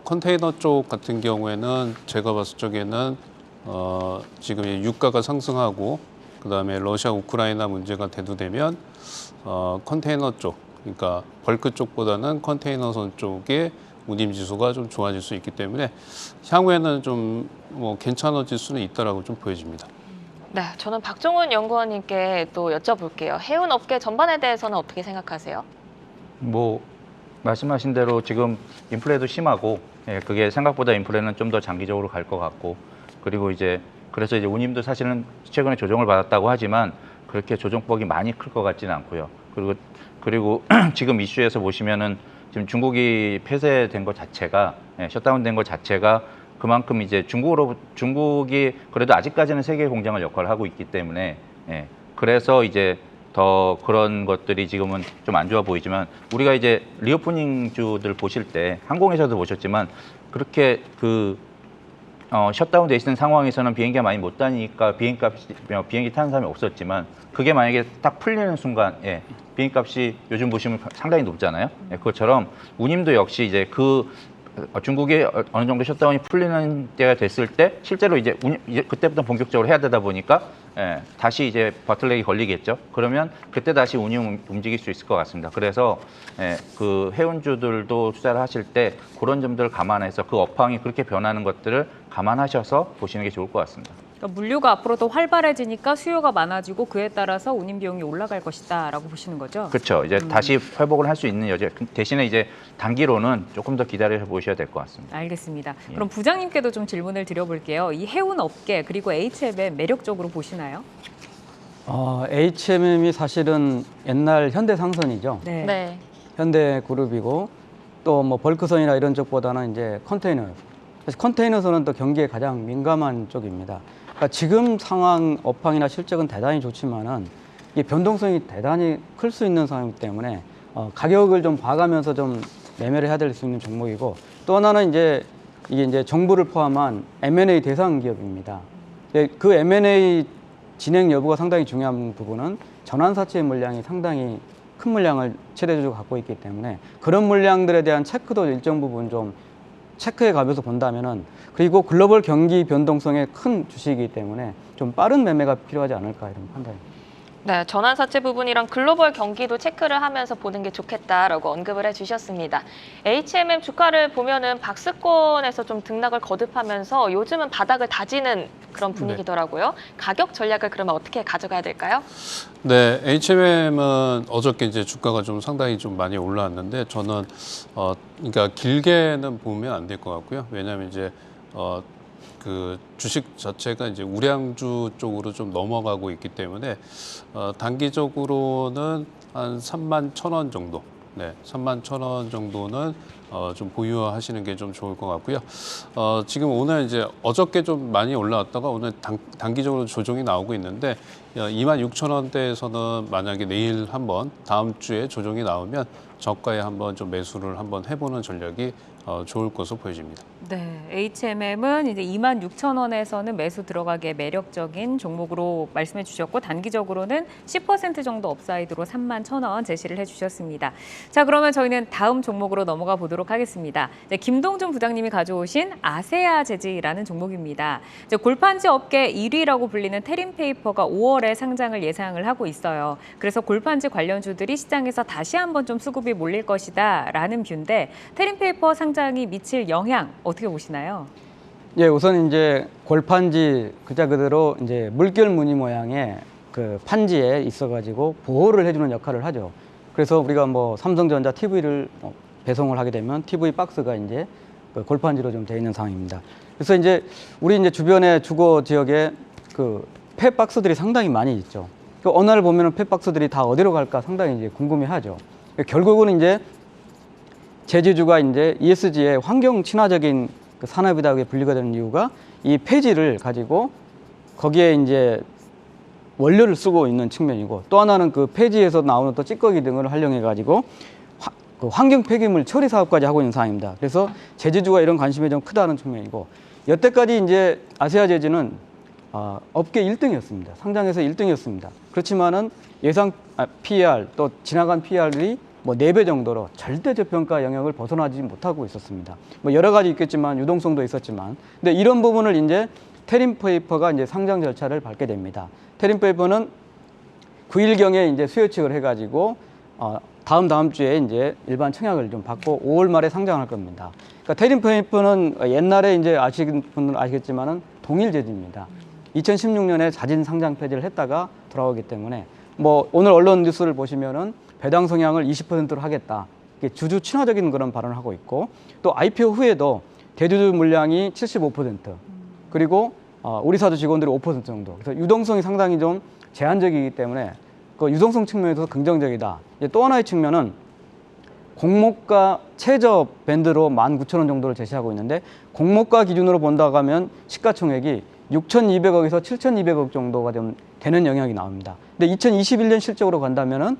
컨테이너 쪽 같은 경우에는 제가 봤을 적에는 지금 유가가 상승하고 그다음에 러시아 우크라이나 문제가 대두되면 컨테이너 쪽 그러니까 벌크 쪽보다는 컨테이너선 쪽의 운임 지수가 좀 좋아질 수 있기 때문에 향후에는 좀 뭐 괜찮아질 수는 있다라고 좀 보여집니다. 네, 저는 박종훈 연구원님께 또 여쭤볼게요. 해운 업계 전반에 대해서는 어떻게 생각하세요? 뭐 말씀하신 대로 지금 인플레도 심하고 그게 생각보다 인플레는 좀 더 장기적으로 갈 것 같고 그리고 이제 그래서 이제 운임도 사실은 최근에 조정을 받았다고 하지만 그렇게 조정폭이 많이 클 것 같지는 않고요. 그리고 지금 이슈에서 보시면은 지금 중국이 폐쇄된 것 자체가 셧다운된 것 자체가 그만큼 이제 중국이 그래도 아직까지는 세계 공장을 역할을 하고 있기 때문에 그래서 이제 더 그런 것들이 지금은 좀 안 좋아 보이지만 우리가 이제 리오프닝 주들 보실 때 항공에서도 보셨지만 그렇게 셧다운 돼 있는 상황에서는 비행기가 많이 못 다니니까 비행기 타는 사람이 없었지만 그게 만약에 딱 풀리는 순간 비행값이 요즘 보시면 상당히 높잖아요. 그것처럼 운임도 역시 이제 중국이 어느 정도 셧다운이 풀리는 때가 됐을 때 실제로 이제 그때부터 본격적으로 해야 되다 보니까 다시 이제 버틀렉이 걸리겠죠. 그러면 그때 다시 운임 움직일 수 있을 것 같습니다. 그래서 그 해운주들도 투자를 하실 때 그런 점들을 감안해서 그 업황이 그렇게 변하는 것들을 감안하셔서 보시는 게 좋을 것 같습니다. 그러니까 물류가 앞으로 더 활발해지니까 수요가 많아지고 그에 따라서 운임 비용이 올라갈 것이다라고 보시는 거죠? 그렇죠. 이제 다시 회복을 할 수 있는 여지. 대신에 이제 단기로는 조금 더 기다려 보셔야 될 것 같습니다. 알겠습니다. 예. 그럼 부장님께도 좀 질문을 드려볼게요. 이 해운 업계 그리고 HMM 매력적으로 보시나요? HMM이 사실은 옛날 현대상선이죠. 네. 현대그룹이고 또 뭐 벌크선이나 이런 쪽보다는 이제 컨테이너. 사실 컨테이너선은 또 경기에 가장 민감한 쪽입니다. 그러니까 지금 상황 업황이나 실적은 대단히 좋지만은 이게 변동성이 대단히 클 수 있는 상황이기 때문에 가격을 좀 봐가면서 좀 매매를 해야 될 수 있는 종목이고 또 하나는 이제 이게 이제 정부를 포함한 M&A 대상 기업입니다. 그 M&A 진행 여부가 상당히 중요한 부분은 전환사채 물량이 상당히 큰 물량을 최대적으로 갖고 있기 때문에 그런 물량들에 대한 체크도 일정 부분 좀 체크해 가면서 본다면은 그리고 글로벌 경기 변동성에 큰 주식이기 때문에 좀 빠른 매매가 필요하지 않을까 이런 판단입니다. 네, 전환사채 부분이랑 글로벌 경기도 체크를 하면서 보는 게 좋겠다라고 언급을 해주셨습니다. HMM 주가를 보면은 박스권에서 좀 등락을 거듭하면서 요즘은 바닥을 다지는 그런 분위기더라고요. 가격 전략을 그러면 어떻게 가져가야 될까요? 네, HMM은 어저께 이제 주가가 좀 상당히 좀 많이 올라왔는데 저는 그러니까 길게는 보면 안 될 것 같고요. 왜냐하면 이제 그 주식 자체가 이제 우량주 쪽으로 좀 넘어가고 있기 때문에 단기적으로는 한 31,000원 정도, 네, 31,000원 정도는 좀 보유하시는 게 좀 좋을 것 같고요. 지금 오늘 이제 어저께 좀 많이 올라왔다가 오늘 단기적으로 조정이 나오고 있는데 26,000원대에서는 만약에 내일 한번 다음 주에 조정이 나오면 저가에 한번 좀 매수를 한번 해보는 전략이 좋을 것으로 보여집니다. 네, HMM은 이제 26,000원에서는 매수 들어가기에 매력적인 종목으로 말씀해 주셨고 단기적으로는 10% 정도 업사이드로 31,000원 제시를 해주셨습니다. 자, 그러면 저희는 다음 종목으로 넘어가 보도록 하겠습니다. 이제 김동준 부장님이 가져오신 아세아 재질이라는 종목입니다. 이제 골판지 업계 1위라고 불리는 테림페이퍼가 5월에 상장을 예상을 하고 있어요. 그래서 골판지 관련주들이 시장에서 다시 한번 좀 수급이 몰릴 것이다라는 뷰인데 테림페이퍼 상장이 미칠 영향 어떻게 보시나요? 예, 우선 이제 골판지 그자 그대로 이제 물결 무늬 모양의 그 판지에 있어가지고 보호를 해주는 역할을 하죠. 그래서 우리가 뭐 삼성전자 TV를 배송을 하게 되면 TV 박스가 이제 그 골판지로 좀 되어 있는 상황입니다. 그래서 이제 우리 이제 주변의 주거 지역에 그 폐박스들이 상당히 많이 있죠. 그 어느 날 보면은 폐박스들이 다 어디로 갈까 상당히 이제 궁금해하죠. 결국은 이제 제지주가 이제 ESG의 환경 친화적인 그 산업이다 분류가 되는 이유가 이 폐지를 가지고 거기에 이제 원료를 쓰고 있는 측면이고 또 하나는 그 폐지에서 나오는 또 찌꺼기 등을 활용해 가지고 그 환경 폐기물 처리 사업까지 하고 있는 상황입니다. 그래서 제지주가 이런 관심이 좀 크다는 측면이고 여태까지 이제 아세아 제지는 업계 1등이었습니다. 상장에서 1등이었습니다. 그렇지만은 예상 PER 또 지나간 PER이 뭐 4배 정도로 절대 저평가 영역을 벗어나지 못하고 있었습니다. 뭐 여러 가지 있겠지만 유동성도 있었지만, 근데 이런 부분을 이제 테림페이퍼가 이제 상장 절차를 밟게 됩니다. 테림페이퍼는 9일경에 이제 수요측을 해가지고 다음 주에 이제 일반 청약을 좀 받고 5월 말에 상장할 겁니다. 그러니까 테림페이퍼는 옛날에 이제 아시는 분들은 아시겠지만은 동일 제지입니다. 2016년에 자진 상장 폐지를 했다가 돌아오기 때문에 뭐 오늘 언론 뉴스를 보시면은 배당 성향을 20%로 하겠다. 이게 주주 친화적인 그런 발언을 하고 있고 또 IPO 후에도 대주주 물량이 75% 그리고 우리사주 직원들이 5% 정도. 그래서 유동성이 상당히 좀 제한적이기 때문에 그 유동성 측면에서 긍정적이다. 또 하나의 측면은 공모가 최저 밴드로 19,000원 정도를 제시하고 있는데 공모가 기준으로 본다고 하면 시가총액이 6,200억에서 7,200억 정도가 좀 되는 영역이 나옵니다. 근데 2021년 실적으로 간다면은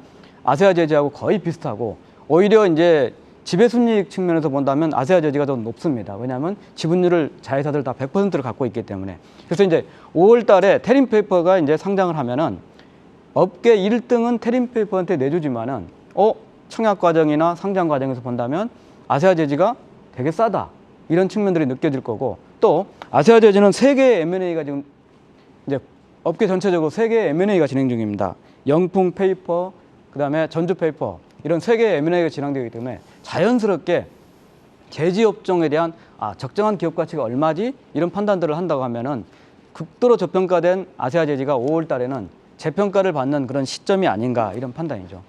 아세아 제지하고 거의 비슷하고 오히려 이제 지배순이익 측면에서 본다면 아세아 제지가 더 높습니다. 왜냐하면 지분율을 자회사들 다 100%를 갖고 있기 때문에. 그래서 이제 5월 달에 테림페이퍼가 이제 상장을 하면은 업계 1등은 테림페이퍼한테 내주지만은 청약 과정이나 상장 과정에서 본다면 아세아 제지가 되게 싸다. 이런 측면들이 느껴질 거고 또 아세아 제지는 3개의 M&A가 지금 이제 업계 전체적으로 3개의 M&A가 진행 중입니다. 영풍 페이퍼, 그다음에 전주 페이퍼 이런 3개의 M&A가 진행되기 때문에 자연스럽게 제지 업종에 대한 적정한 기업 가치가 얼마지 이런 판단들을 한다고 하면은 극도로 저평가된 아세아 제지가 5월 달에는 재평가를 받는 그런 시점이 아닌가 이런 판단이죠.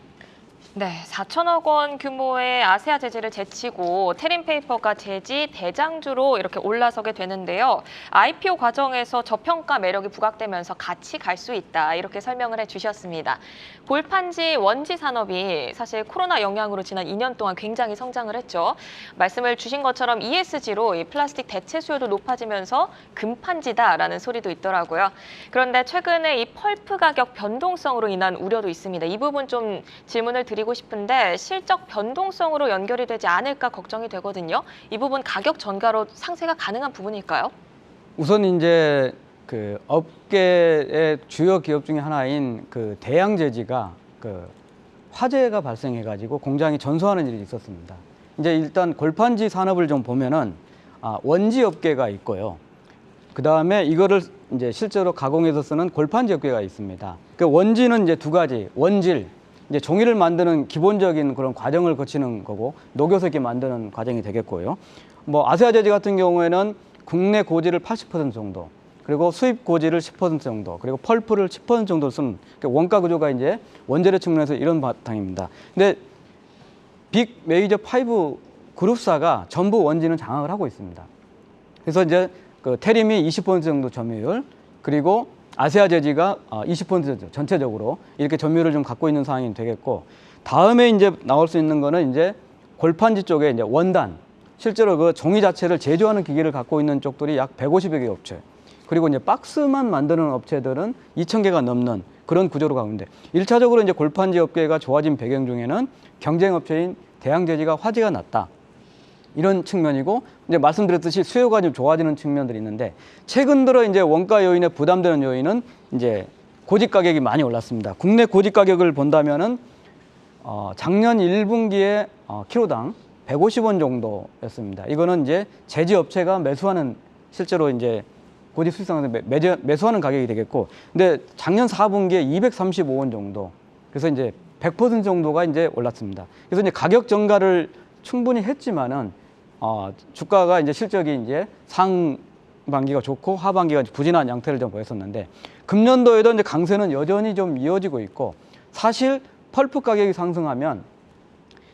네, 4천억 원 규모의 아세아 제지를 제치고 테림페이퍼가 제지 대장주로 이렇게 올라서게 되는데요. IPO 과정에서 저평가 매력이 부각되면서 같이 갈 수 있다 이렇게 설명을 해주셨습니다. 골판지 원지 산업이 사실 코로나 영향으로 지난 2년 동안 굉장히 성장을 했죠. 말씀을 주신 것처럼 ESG로 이 플라스틱 대체 수요도 높아지면서 금판지다라는 소리도 있더라고요. 그런데 최근에 이 펄프 가격 변동성으로 인한 우려도 있습니다. 이 부분 좀 질문을 드리고 싶은데 실적 변동성으로 연결이 되지 않을까 걱정이 되거든요. 이 부분 가격 전가로 상쇄가 가능한 부분일까요? 우선 이제 그 업계의 주요 기업 중에 하나인 그 대양제지가 그 화재가 발생해가지고 공장이 전소하는 일이 있었습니다. 이제 일단 골판지 산업을 좀 보면은 원지 업계가 있고요. 그 다음에 이거를 이제 실제로 가공해서 쓰는 골판지 업계가 있습니다. 그 원지는 이제 두 가지, 원질, 이제 종이를 만드는 기본적인 그런 과정을 거치는 거고 녹여서 이렇게 만드는 과정이 되겠고요. 뭐 아세아 제지 같은 경우에는 국내 고지를 80% 정도, 그리고 수입 고지를 10% 정도, 그리고 펄프를 10% 정도 쓰는 원가 구조가 이제 원재료 측면에서 이런 바탕입니다. 근데 빅 메이저 5 그룹사가 전부 원지는 장악을 하고 있습니다. 그래서 이제 그 테림이 20% 정도 점유율, 그리고 아세아 제지가 20% 전체적으로 이렇게 점유율을 좀 갖고 있는 상황이 되겠고, 다음에 이제 나올 수 있는 거는 이제 골판지 쪽에 이제 원단, 실제로 그 종이 자체를 제조하는 기계를 갖고 있는 쪽들이 약 150여 개 업체, 그리고 이제 박스만 만드는 업체들은 2,000개가 넘는 그런 구조로 가고 있는데, 1차적으로 이제 골판지 업계가 좋아진 배경 중에는 경쟁 업체인 대양제지가 화제가 났다. 이런 측면이고, 이제 말씀드렸듯이 수요가 좀 좋아지는 측면들이 있는데, 최근 들어 이제 원가 요인에 부담되는 요인은 이제 고직 가격이 많이 올랐습니다. 국내 고직 가격을 본다면은 작년 1분기에 키로당 150원 정도였습니다. 이거는 이제 제지 업체가 매수하는, 실제로 이제 고직 수입상에서 매수하는 가격이 되겠고, 근데 작년 4분기에 235원 정도, 그래서 이제 100% 정도가 이제 올랐습니다. 그래서 이제 가격 전가를 충분히 했지만은 주가가 이제 실적이 이제 상반기가 좋고 하반기가 부진한 양태를 좀 보였었는데, 금년도에도 이제 강세는 여전히 좀 이어지고 있고, 사실 펄프 가격이 상승하면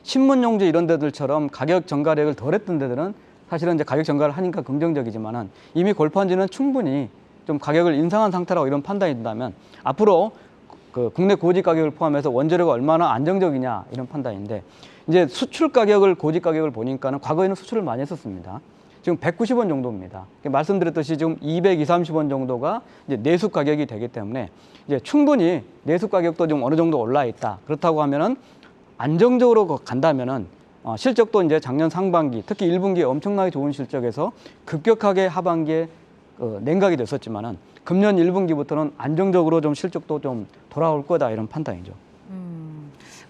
신문용지 이런 데들처럼 가격 전가력을 덜했던 데들은 사실은 이제 가격 전가를 하니까 긍정적이지만은, 이미 골판지는 충분히 좀 가격을 인상한 상태라고 이런 판단이 든다면, 앞으로 그 국내 고직 가격을 포함해서 원재료가 얼마나 안정적이냐 이런 판단인데, 이제 수출 가격을, 고직 가격을 보니까는 과거에는 수출을 많이 했었습니다. 지금 190원 정도입니다. 말씀드렸듯이 지금 220, 30원 정도가 이제 내수 가격이 되기 때문에 이제 충분히 내수 가격도 좀 어느 정도 올라 있다. 그렇다고 하면은 안정적으로 간다면은 실적도 이제 작년 상반기, 특히 1분기에 엄청나게 좋은 실적에서 급격하게 하반기에 냉각이 됐었지만은 금년 1분기부터는 안정적으로 좀 실적도 좀 돌아올 거다 이런 판단이죠.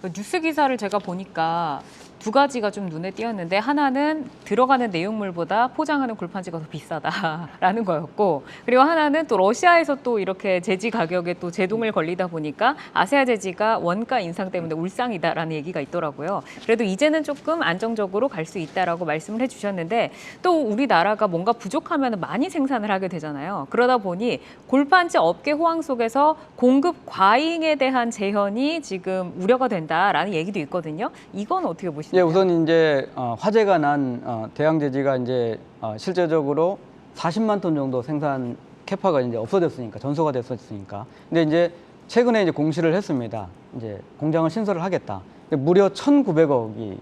그 뉴스 기사를 제가 보니까 두 가지가 좀 눈에 띄었는데, 하나는 들어가는 내용물보다 포장하는 골판지가 더 비싸다라는 거였고, 그리고 하나는 또 러시아에서 또 이렇게 제지 가격에 또 제동을 걸리다 보니까 아세아 제지가 원가 인상 때문에 울상이다라는 얘기가 있더라고요. 그래도 이제는 조금 안정적으로 갈 수 있다라고 말씀을 해주셨는데, 또 우리나라가 뭔가 부족하면 많이 생산을 하게 되잖아요. 그러다 보니 골판지 업계 호황 속에서 공급 과잉에 대한 재현이 지금 우려가 된다라는 얘기도 있거든요. 이건 어떻게 보시나요? 예, 우선 이제 화재가 난 대양제지가 이제 실제적으로 40만 톤 정도 생산 캐파가 이제 없어졌으니까, 전소가 됐었으니까. 근데 이제 최근에 이제 공시를 했습니다. 이제 공장을 신설을 하겠다. 무려 1,900억이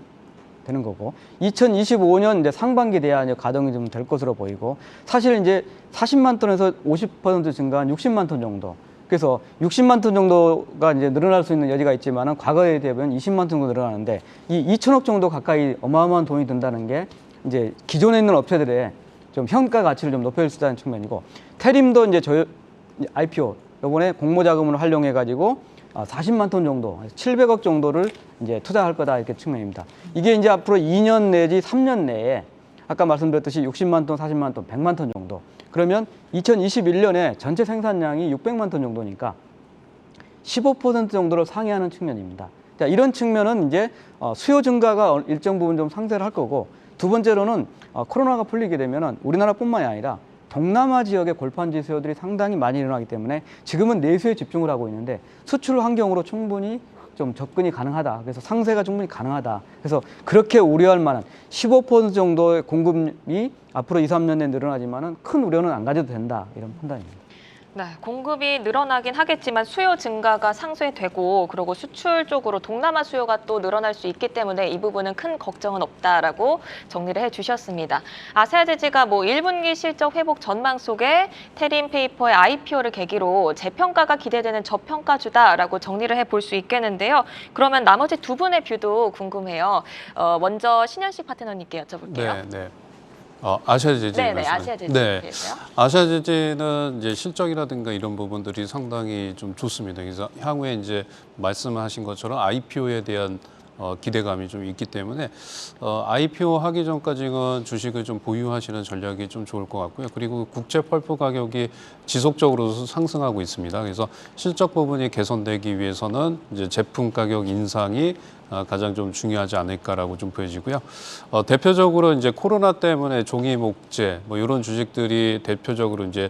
되는 거고, 2025년 이제 상반기 돼야 이제 가동이 좀 될 것으로 보이고, 사실 이제 40만 톤에서 50% 증가한 60만 톤 정도. 그래서 60만 톤 정도가 이제 늘어날 수 있는 여지가 있지만은 과거에 대비하면 20만 톤 정도 늘어나는데, 이 2천억 정도 가까이 어마어마한 돈이 든다는 게 이제 기존에 있는 업체들의 좀 평가 가치를 좀 높여줄 수 있다는 측면이고, 테림도 이제 IPO 이번에 공모 자금을 활용해 가지고 40만 톤 정도, 700억 정도를 이제 투자할 거다 이렇게 측면입니다. 이게 이제 앞으로 2년 내지 3년 내에 아까 말씀드렸듯이 60만 톤, 40만 톤, 100만 톤 정도. 그러면 2021년에 전체 생산량이 600만 톤 정도니까 15% 정도를 상회하는 측면입니다. 자, 이런 측면은 이제 수요 증가가 일정 부분 좀 상쇄를 할 거고, 두 번째로는 코로나가 풀리게 되면은 우리나라뿐만이 아니라 동남아 지역의 골판지 수요들이 상당히 많이 일어나기 때문에 지금은 내수에 집중을 하고 있는데 수출 환경으로 충분히 좀 접근이 가능하다. 그래서 상세가 충분히 가능하다. 그래서 그렇게 우려할 만한 15% 정도의 공급이 앞으로 2, 3년 내에 늘어나지만은 큰 우려는 안 가져도 된다. 이런 판단입니다. 네, 공급이 늘어나긴 하겠지만 수요 증가가 상쇄되고 그리고 수출 쪽으로 동남아 수요가 또 늘어날 수 있기 때문에 이 부분은 큰 걱정은 없다라고 정리를 해주셨습니다. 아세아제지가 1분기 실적 회복 전망 속에 테린페이퍼의 IPO를 계기로 재평가가 기대되는 저평가주다라고 정리를 해볼 수 있겠는데요. 그러면 나머지 두 분의 뷰도 궁금해요. 먼저 신현식 파트너님께 여쭤볼게요. 네. 아시아제지 네, 말씀. 아시아제지. 네. 아시아제지는 이제 실적이라든가 이런 부분들이 상당히 좀 좋습니다. 그래서 향후에 이제 말씀하신 것처럼 IPO에 대한 기대감이 좀 있기 때문에 IPO 하기 전까지는 주식을 좀 보유하시는 전략이 좀 좋을 것 같고요. 그리고 국제 펄프 가격이 지속적으로 상승하고 있습니다. 그래서 실적 부분이 개선되기 위해서는 이제 제품 가격 인상이 가장 좀 중요하지 않을까라고 좀 보여지고요. 대표적으로 이제 코로나 때문에 종이 목재 이런 주식들이 대표적으로 이제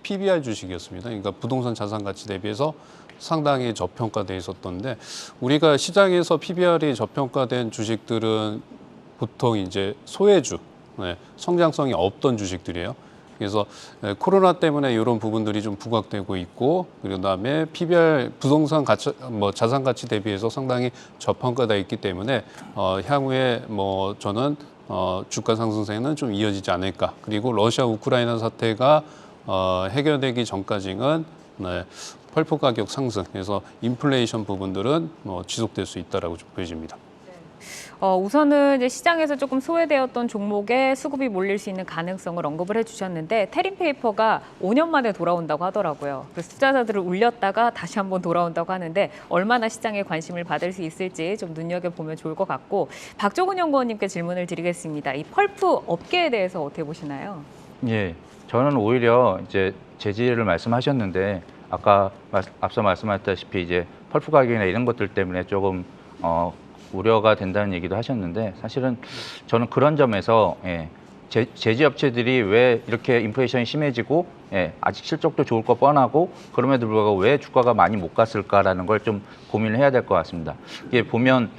PBR 주식이었습니다. 그러니까 부동산 자산 가치 대비해서 상당히 저평가돼 있었던데 우리가 시장에서 PBR이 저평가된 주식들은 보통 이제 소외주, 성장성이 없던 주식들이에요. 그래서 코로나 때문에 이런 부분들이 좀 부각되고 있고 그다음에 PBR 부동산 가치 자산 가치 대비해서 상당히 저평가돼 있기 때문에 향후에 저는 주가 상승세는 좀 이어지지 않을까. 그리고 러시아 우크라이나 사태가 해결되기 전까지는 펄프 가격 상승, 그래서 인플레이션 부분들은 지속될 수 있다라고 좀 보여집니다. 우선은 이제 시장에서 조금 소외되었던 종목에 수급이 몰릴 수 있는 가능성을 언급을 해주셨는데 테린페이퍼가 5년 만에 돌아온다고 하더라고요. 그래서 투자자들을 울렸다가 다시 한번 돌아온다고 하는데 얼마나 시장에 관심을 받을 수 있을지 좀 눈여겨보면 좋을 것 같고 박종훈 연구원님께 질문을 드리겠습니다. 이 펄프 업계에 대해서 어떻게 보시나요? 예, 저는 오히려 이제 재질을 말씀하셨는데 아까 앞서 말씀하셨다시피 이제 펄프 가격이나 이런 것들 때문에 조금 우려가 된다는 얘기도 하셨는데 사실은 저는 그런 점에서 제지 업체들이 왜 이렇게 인플레이션이 심해지고 아직 실적도 좋을 거 뻔하고 그럼에도 불구하고 왜 주가가 많이 못 갔을까라는 걸 좀 고민을 해야 될 것 같습니다. 이게 보면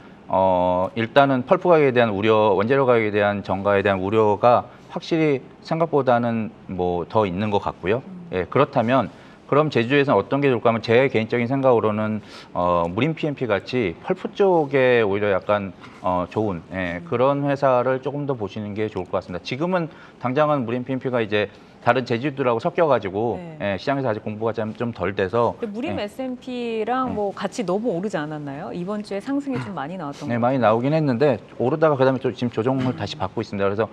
일단은 펄프 가격에 대한 우려, 원재료 가격에 대한 정가에 대한 우려가 확실히 생각보다는 더 있는 것 같고요. 그렇다면 그럼 제주에서는 어떤 게 좋을까 하면 제 개인적인 생각으로는 무림 PMP 같이 펄프 쪽에 오히려 약간 좋은 그런 회사를 조금 더 보시는 게 좋을 것 같습니다. 지금은 당장은 무림 PMP가 이제 다른 제주들하고 섞여가지고 시장에서 아직 공부가 좀 덜 돼서 무림 S&P랑 같이 너무 오르지 않았나요? 이번 주에 상승이 좀 많이 나왔던 것 같아요. 많이 나오긴 했는데 오르다가 그다음에 지금 조정을 다시 받고 있습니다. 그래서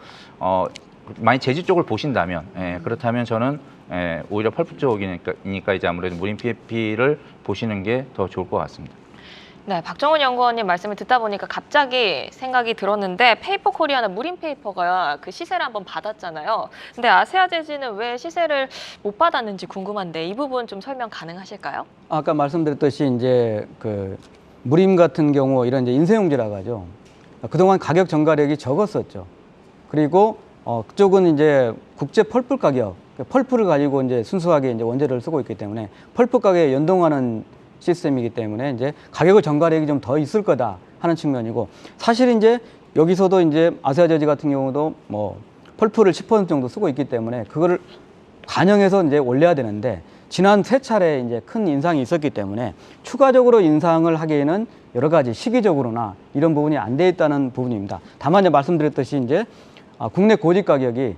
많이 제지 쪽을 보신다면 그렇다면 저는 오히려 펄프 쪽이니까 이제 아무래도 무림 PMP를 보시는 게 더 좋을 것 같습니다. 네, 박정훈 연구원님 말씀을 듣다 보니까 갑자기 생각이 들었는데 페이퍼 코리아는 무림 페이퍼가 그 시세를 한번 받았잖아요. 근데 아세아제지는 왜 시세를 못 받았는지 궁금한데 이 부분 좀 설명 가능하실까요? 아까 말씀드렸듯이 이제 그 무림 같은 경우 이런 이제 인쇄용지라고 하죠. 그동안 가격 전가력이 적었었죠. 그리고 그쪽은 이제 국제 펄프 가격, 펄프를 가지고 이제 순수하게 이제 원재료를 쓰고 있기 때문에 펄프 가격에 연동하는 시스템이기 때문에 이제 가격의 전가력이 좀 더 있을 거다 하는 측면이고 사실 이제 여기서도 이제 아세아제지 같은 경우도 펄프를 10% 정도 쓰고 있기 때문에 그거를 반영해서 이제 올려야 되는데 지난 3차례 이제 큰 인상이 있었기 때문에 추가적으로 인상을 하기에는 여러 가지 시기적으로나 이런 부분이 안 돼 있다는 부분입니다. 다만 이제 말씀드렸듯이 이제 국내 고지 가격이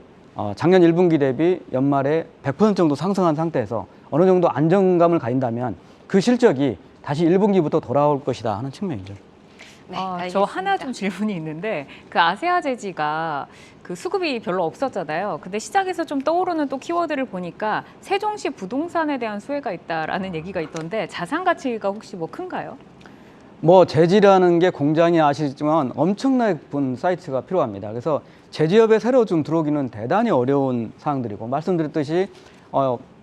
작년 1분기 대비 연말에 100% 정도 상승한 상태에서 어느 정도 안정감을 가진다면 그 실적이 다시 1분기부터 돌아올 것이다 하는 측면이죠. 네, 저 알겠습니다. 하나 좀 질문이 있는데 그 아세아제지가 그 수급이 별로 없었잖아요. 근데 시장에서 좀 떠오르는 또 키워드를 보니까 세종시 부동산에 대한 수혜가 있다라는 얘기가 있던데 자산 가치가 혹시 큰가요? 제지라는 게 공장이 아시지만 엄청나게 분 사이트가 필요합니다. 그래서 제지업에 새로 좀 들어오기는 대단히 어려운 사항들이고 말씀드렸듯이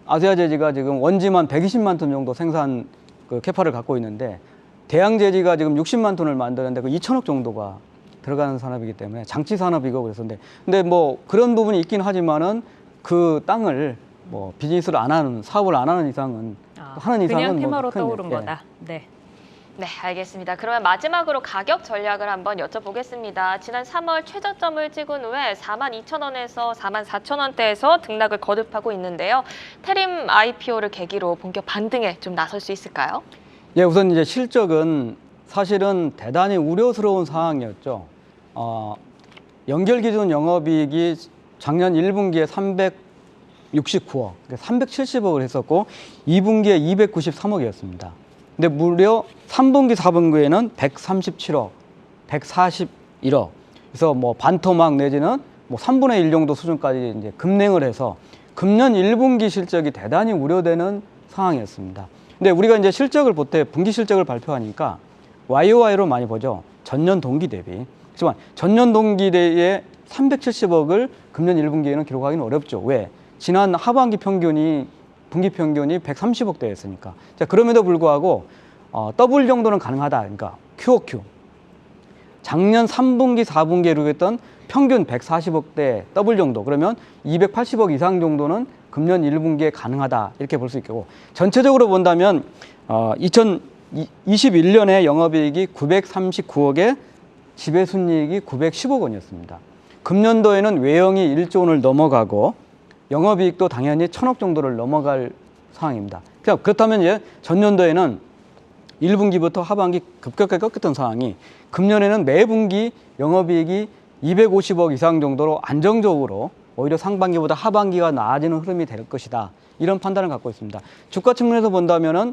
아세아제지가 지금 원지만 120만 톤 정도 생산 그 캐파를 갖고 있는데 대양제지가 지금 60만 톤을 만드는데 그 2천억 정도가 들어가는 산업이기 때문에 장치 산업이고 그래서인데 근데 뭐 그런 부분이 있긴 하지만은 그 땅을 뭐 비즈니스를 안 하는 사업을 안 하는 이상은 하는 이상은 그냥 테마로 뭐 큰, 떠오른 예. 거다. 네. 네, 알겠습니다. 그러면 마지막으로 가격 전략을 한번 여쭤보겠습니다. 지난 3월 최저점을 찍은 후에 42,000원에서 44,000원대에서 등락을 거듭하고 있는데요. 태림 IPO를 계기로 본격 반등에 좀 나설 수 있을까요? 예, 우선 이제 실적은 사실은 대단히 우려스러운 상황이었죠. 연결 기준 영업이익이 작년 1분기에 369억, 370억을 했었고 2분기에 293억이었습니다. 근데 무려 3분기, 4분기에는 137억, 141억. 그래서 뭐 반토막 내지는 뭐 3분의 1 정도 수준까지 이제 급냉을 해서 금년 1분기 실적이 대단히 우려되는 상황이었습니다. 근데 우리가 이제 실적을 볼 때 분기 실적을 발표하니까 YOY로 많이 보죠. 전년 동기 대비. 하지만 전년 동기 대비에 370억을 금년 1분기에는 기록하기는 어렵죠. 왜? 지난 하반기 평균이 분기 평균이 130억대였으니까. 자, 그럼에도 불구하고 더블 정도는 가능하다. 그러니까 QOQ. 작년 3분기, 4분기에 이루겠던 평균 140억대 더블 정도. 그러면 280억 이상 정도는 금년 1분기에 가능하다. 이렇게 볼 수 있겠고. 전체적으로 본다면 2021년에 영업이익이 939억에 지배순이익이 910억 원이었습니다. 금년도에는 외형이 1조 원을 넘어가고 영업이익도 당연히 1,000억 정도를 넘어갈 상황입니다. 그렇다면 이제 전년도에는 1분기부터 하반기 급격하게 꺾였던 상황이 금년에는 매분기 영업이익이 250억 이상 정도로 안정적으로 오히려 상반기보다 하반기가 나아지는 흐름이 될 것이다. 이런 판단을 갖고 있습니다. 주가 측면에서 본다면은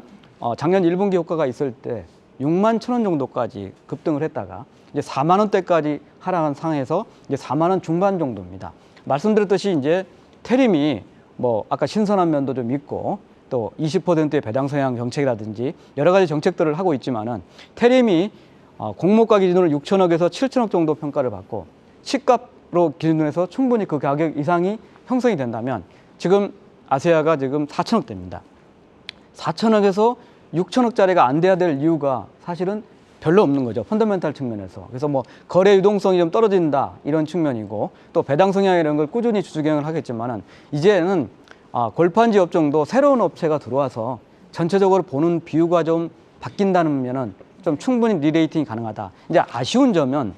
작년 1분기 효과가 있을 때 6만 1,000원 정도까지 급등을 했다가 이제 4만 원대까지 하락한 상황에서 이제 4만 원 중반 정도입니다. 말씀드렸듯이 이제 태림이 뭐 아까 신선한 면도 좀 있고 또 20%의 배당 성향 정책이라든지 여러 가지 정책들을 하고 있지만은 태림이 공모가 기준으로 6천억에서 7천억 정도 평가를 받고 시가로 기준으로 해서 충분히 그 가격 이상이 형성이 된다면 지금 아세아가 지금 4천억대입니다. 4천억에서 6천억짜리가 안 돼야 될 이유가 사실은 별로 없는 거죠. 펀더멘탈 측면에서. 그래서 뭐 거래 유동성이 좀 떨어진다 이런 측면이고 또 배당 성향 이런 걸 꾸준히 주주경영을 하겠지만은 이제는 골판지 업종도 새로운 업체가 들어와서 전체적으로 보는 비유가 좀 바뀐다는 면은 좀 충분히 리레이팅이 가능하다. 이제 아쉬운 점은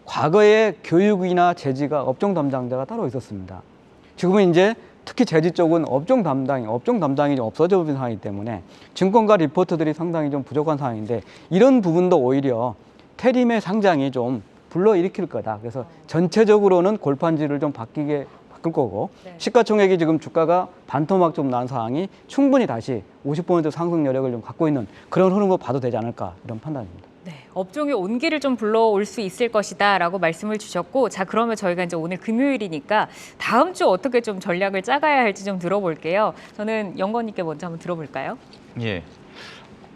과거에 교육이나 재지가 업종 담당자가 따로 있었습니다. 지금은 이제 특히 재지 쪽은 업종 담당이 좀 없어져 버린 상황이기 때문에 증권가 리포트들이 상당히 좀 부족한 상황인데 이런 부분도 오히려 태림의 상장이 좀 불러일으킬 거다. 그래서 전체적으로는 골판지를 좀 바꿀 거고 네. 시가총액이 지금 주가가 반토막 좀 난 상황이 충분히 다시 50% 상승 여력을 좀 갖고 있는 그런 흐름으로 봐도 되지 않을까 이런 판단입니다. 네, 업종의 온기를 좀 불러올 수 있을 것이다라고 말씀을 주셨고, 자 그러면 저희가 이제 오늘 금요일이니까 다음 주 어떻게 좀 전략을 짜가야 할지 좀 들어볼게요. 저는 영건님께 먼저 한번 들어볼까요? 예.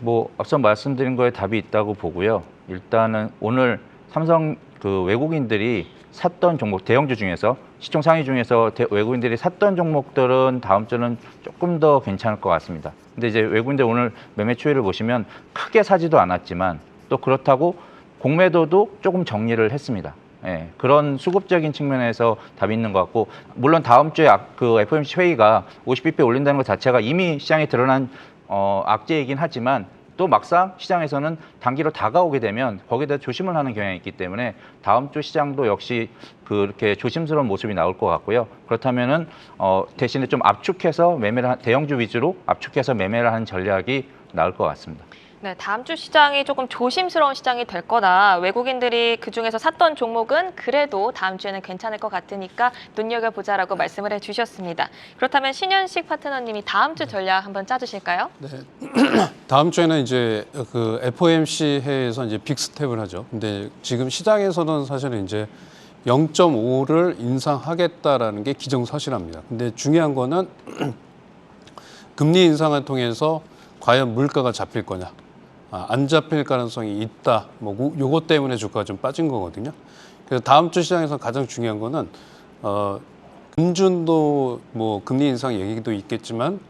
뭐 앞서 말씀드린 거에 답이 있다고 보고요. 일단은 오늘 삼성 그 외국인들이 샀던 종목 대형주 중에서 시총 상위 중에서 외국인들이 샀던 종목들은 다음 주는 조금 더 괜찮을 것 같습니다. 근데 이제 외국인들 오늘 매매 추이를 보시면 크게 사지도 않았지만 또 그렇다고 공매도도 조금 정리를 했습니다. 예, 그런 수급적인 측면에서 답이 있는 것 같고, 물론 다음 주에 그 FOMC 회의가 50bp 올린다는 것 자체가 이미 시장에 드러난 악재이긴 하지만 또 막상 시장에서는 단기로 다가오게 되면 거기에 대해 조심을 하는 경향이 있기 때문에 다음 주 시장도 역시 그렇게 조심스러운 모습이 나올 것 같고요. 그렇다면은 대신에 좀 압축해서 대형주 위주로 압축해서 매매를 하는 전략이 나올 것 같습니다. 네, 다음 주 시장이 조금 조심스러운 시장이 될 거다. 외국인들이 그중에서 샀던 종목은 그래도 다음 주에는 괜찮을 것 같으니까 눈여겨보자라고 말씀을 해주셨습니다. 그렇다면 신현식 파트너님이 다음 주 전략 한번 짜주실까요? 네. 다음 주에는 이제 그 FOMC 회의에서 이제 빅 스텝을 하죠. 근데 지금 시장에서는 사실은 이제 0.5를 인상하겠다라는 게 기정사실합니다. 근데 중요한 거는 금리 인상을 통해서 과연 물가가 잡힐 거냐, 안 잡힐 가능성이 있다. 뭐 요것 때문에 주가가 좀 빠진 거거든요. 그래서 다음 주 시장에서 가장 중요한 거는 금준도 뭐 금리 인상 얘기도 있겠지만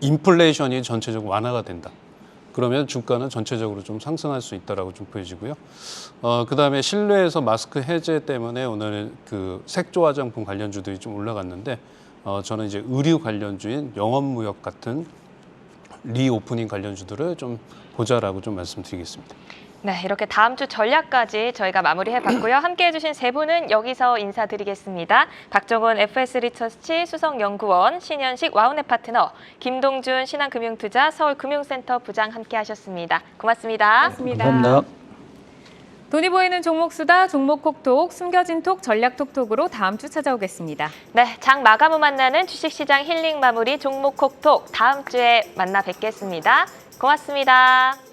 인플레이션이 전체적으로 완화가 된다. 그러면 주가는 전체적으로 좀 상승할 수 있다라고 좀 보여지고요. 그다음에 실내에서 마스크 해제 때문에 오늘 그 색조 화장품 관련주들이 좀 올라갔는데 저는 이제 의류 관련주인 영업무역 같은 리오프닝 관련주들을 좀 보자라고 좀 말씀드리겠습니다. 네, 이렇게 다음 주 전략까지 저희가 마무리해봤고요. 함께해 주신 세 분은 여기서 인사드리겠습니다. 박종훈 FS 리서치 수석연구원, 신현식 와우넷 파트너, 김동준 신한금융투자 서울금융센터 부장 함께하셨습니다. 고맙습니다. 고맙습니다. 감사합니다. 돈이 보이는 종목 수다, 종목 콕톡, 숨겨진 톡, 전략 톡톡으로 다음 주 찾아오겠습니다. 네, 장 마감 후 만나는 주식시장 힐링 마무리 종목 콕톡 다음 주에 만나 뵙겠습니다. 고맙습니다.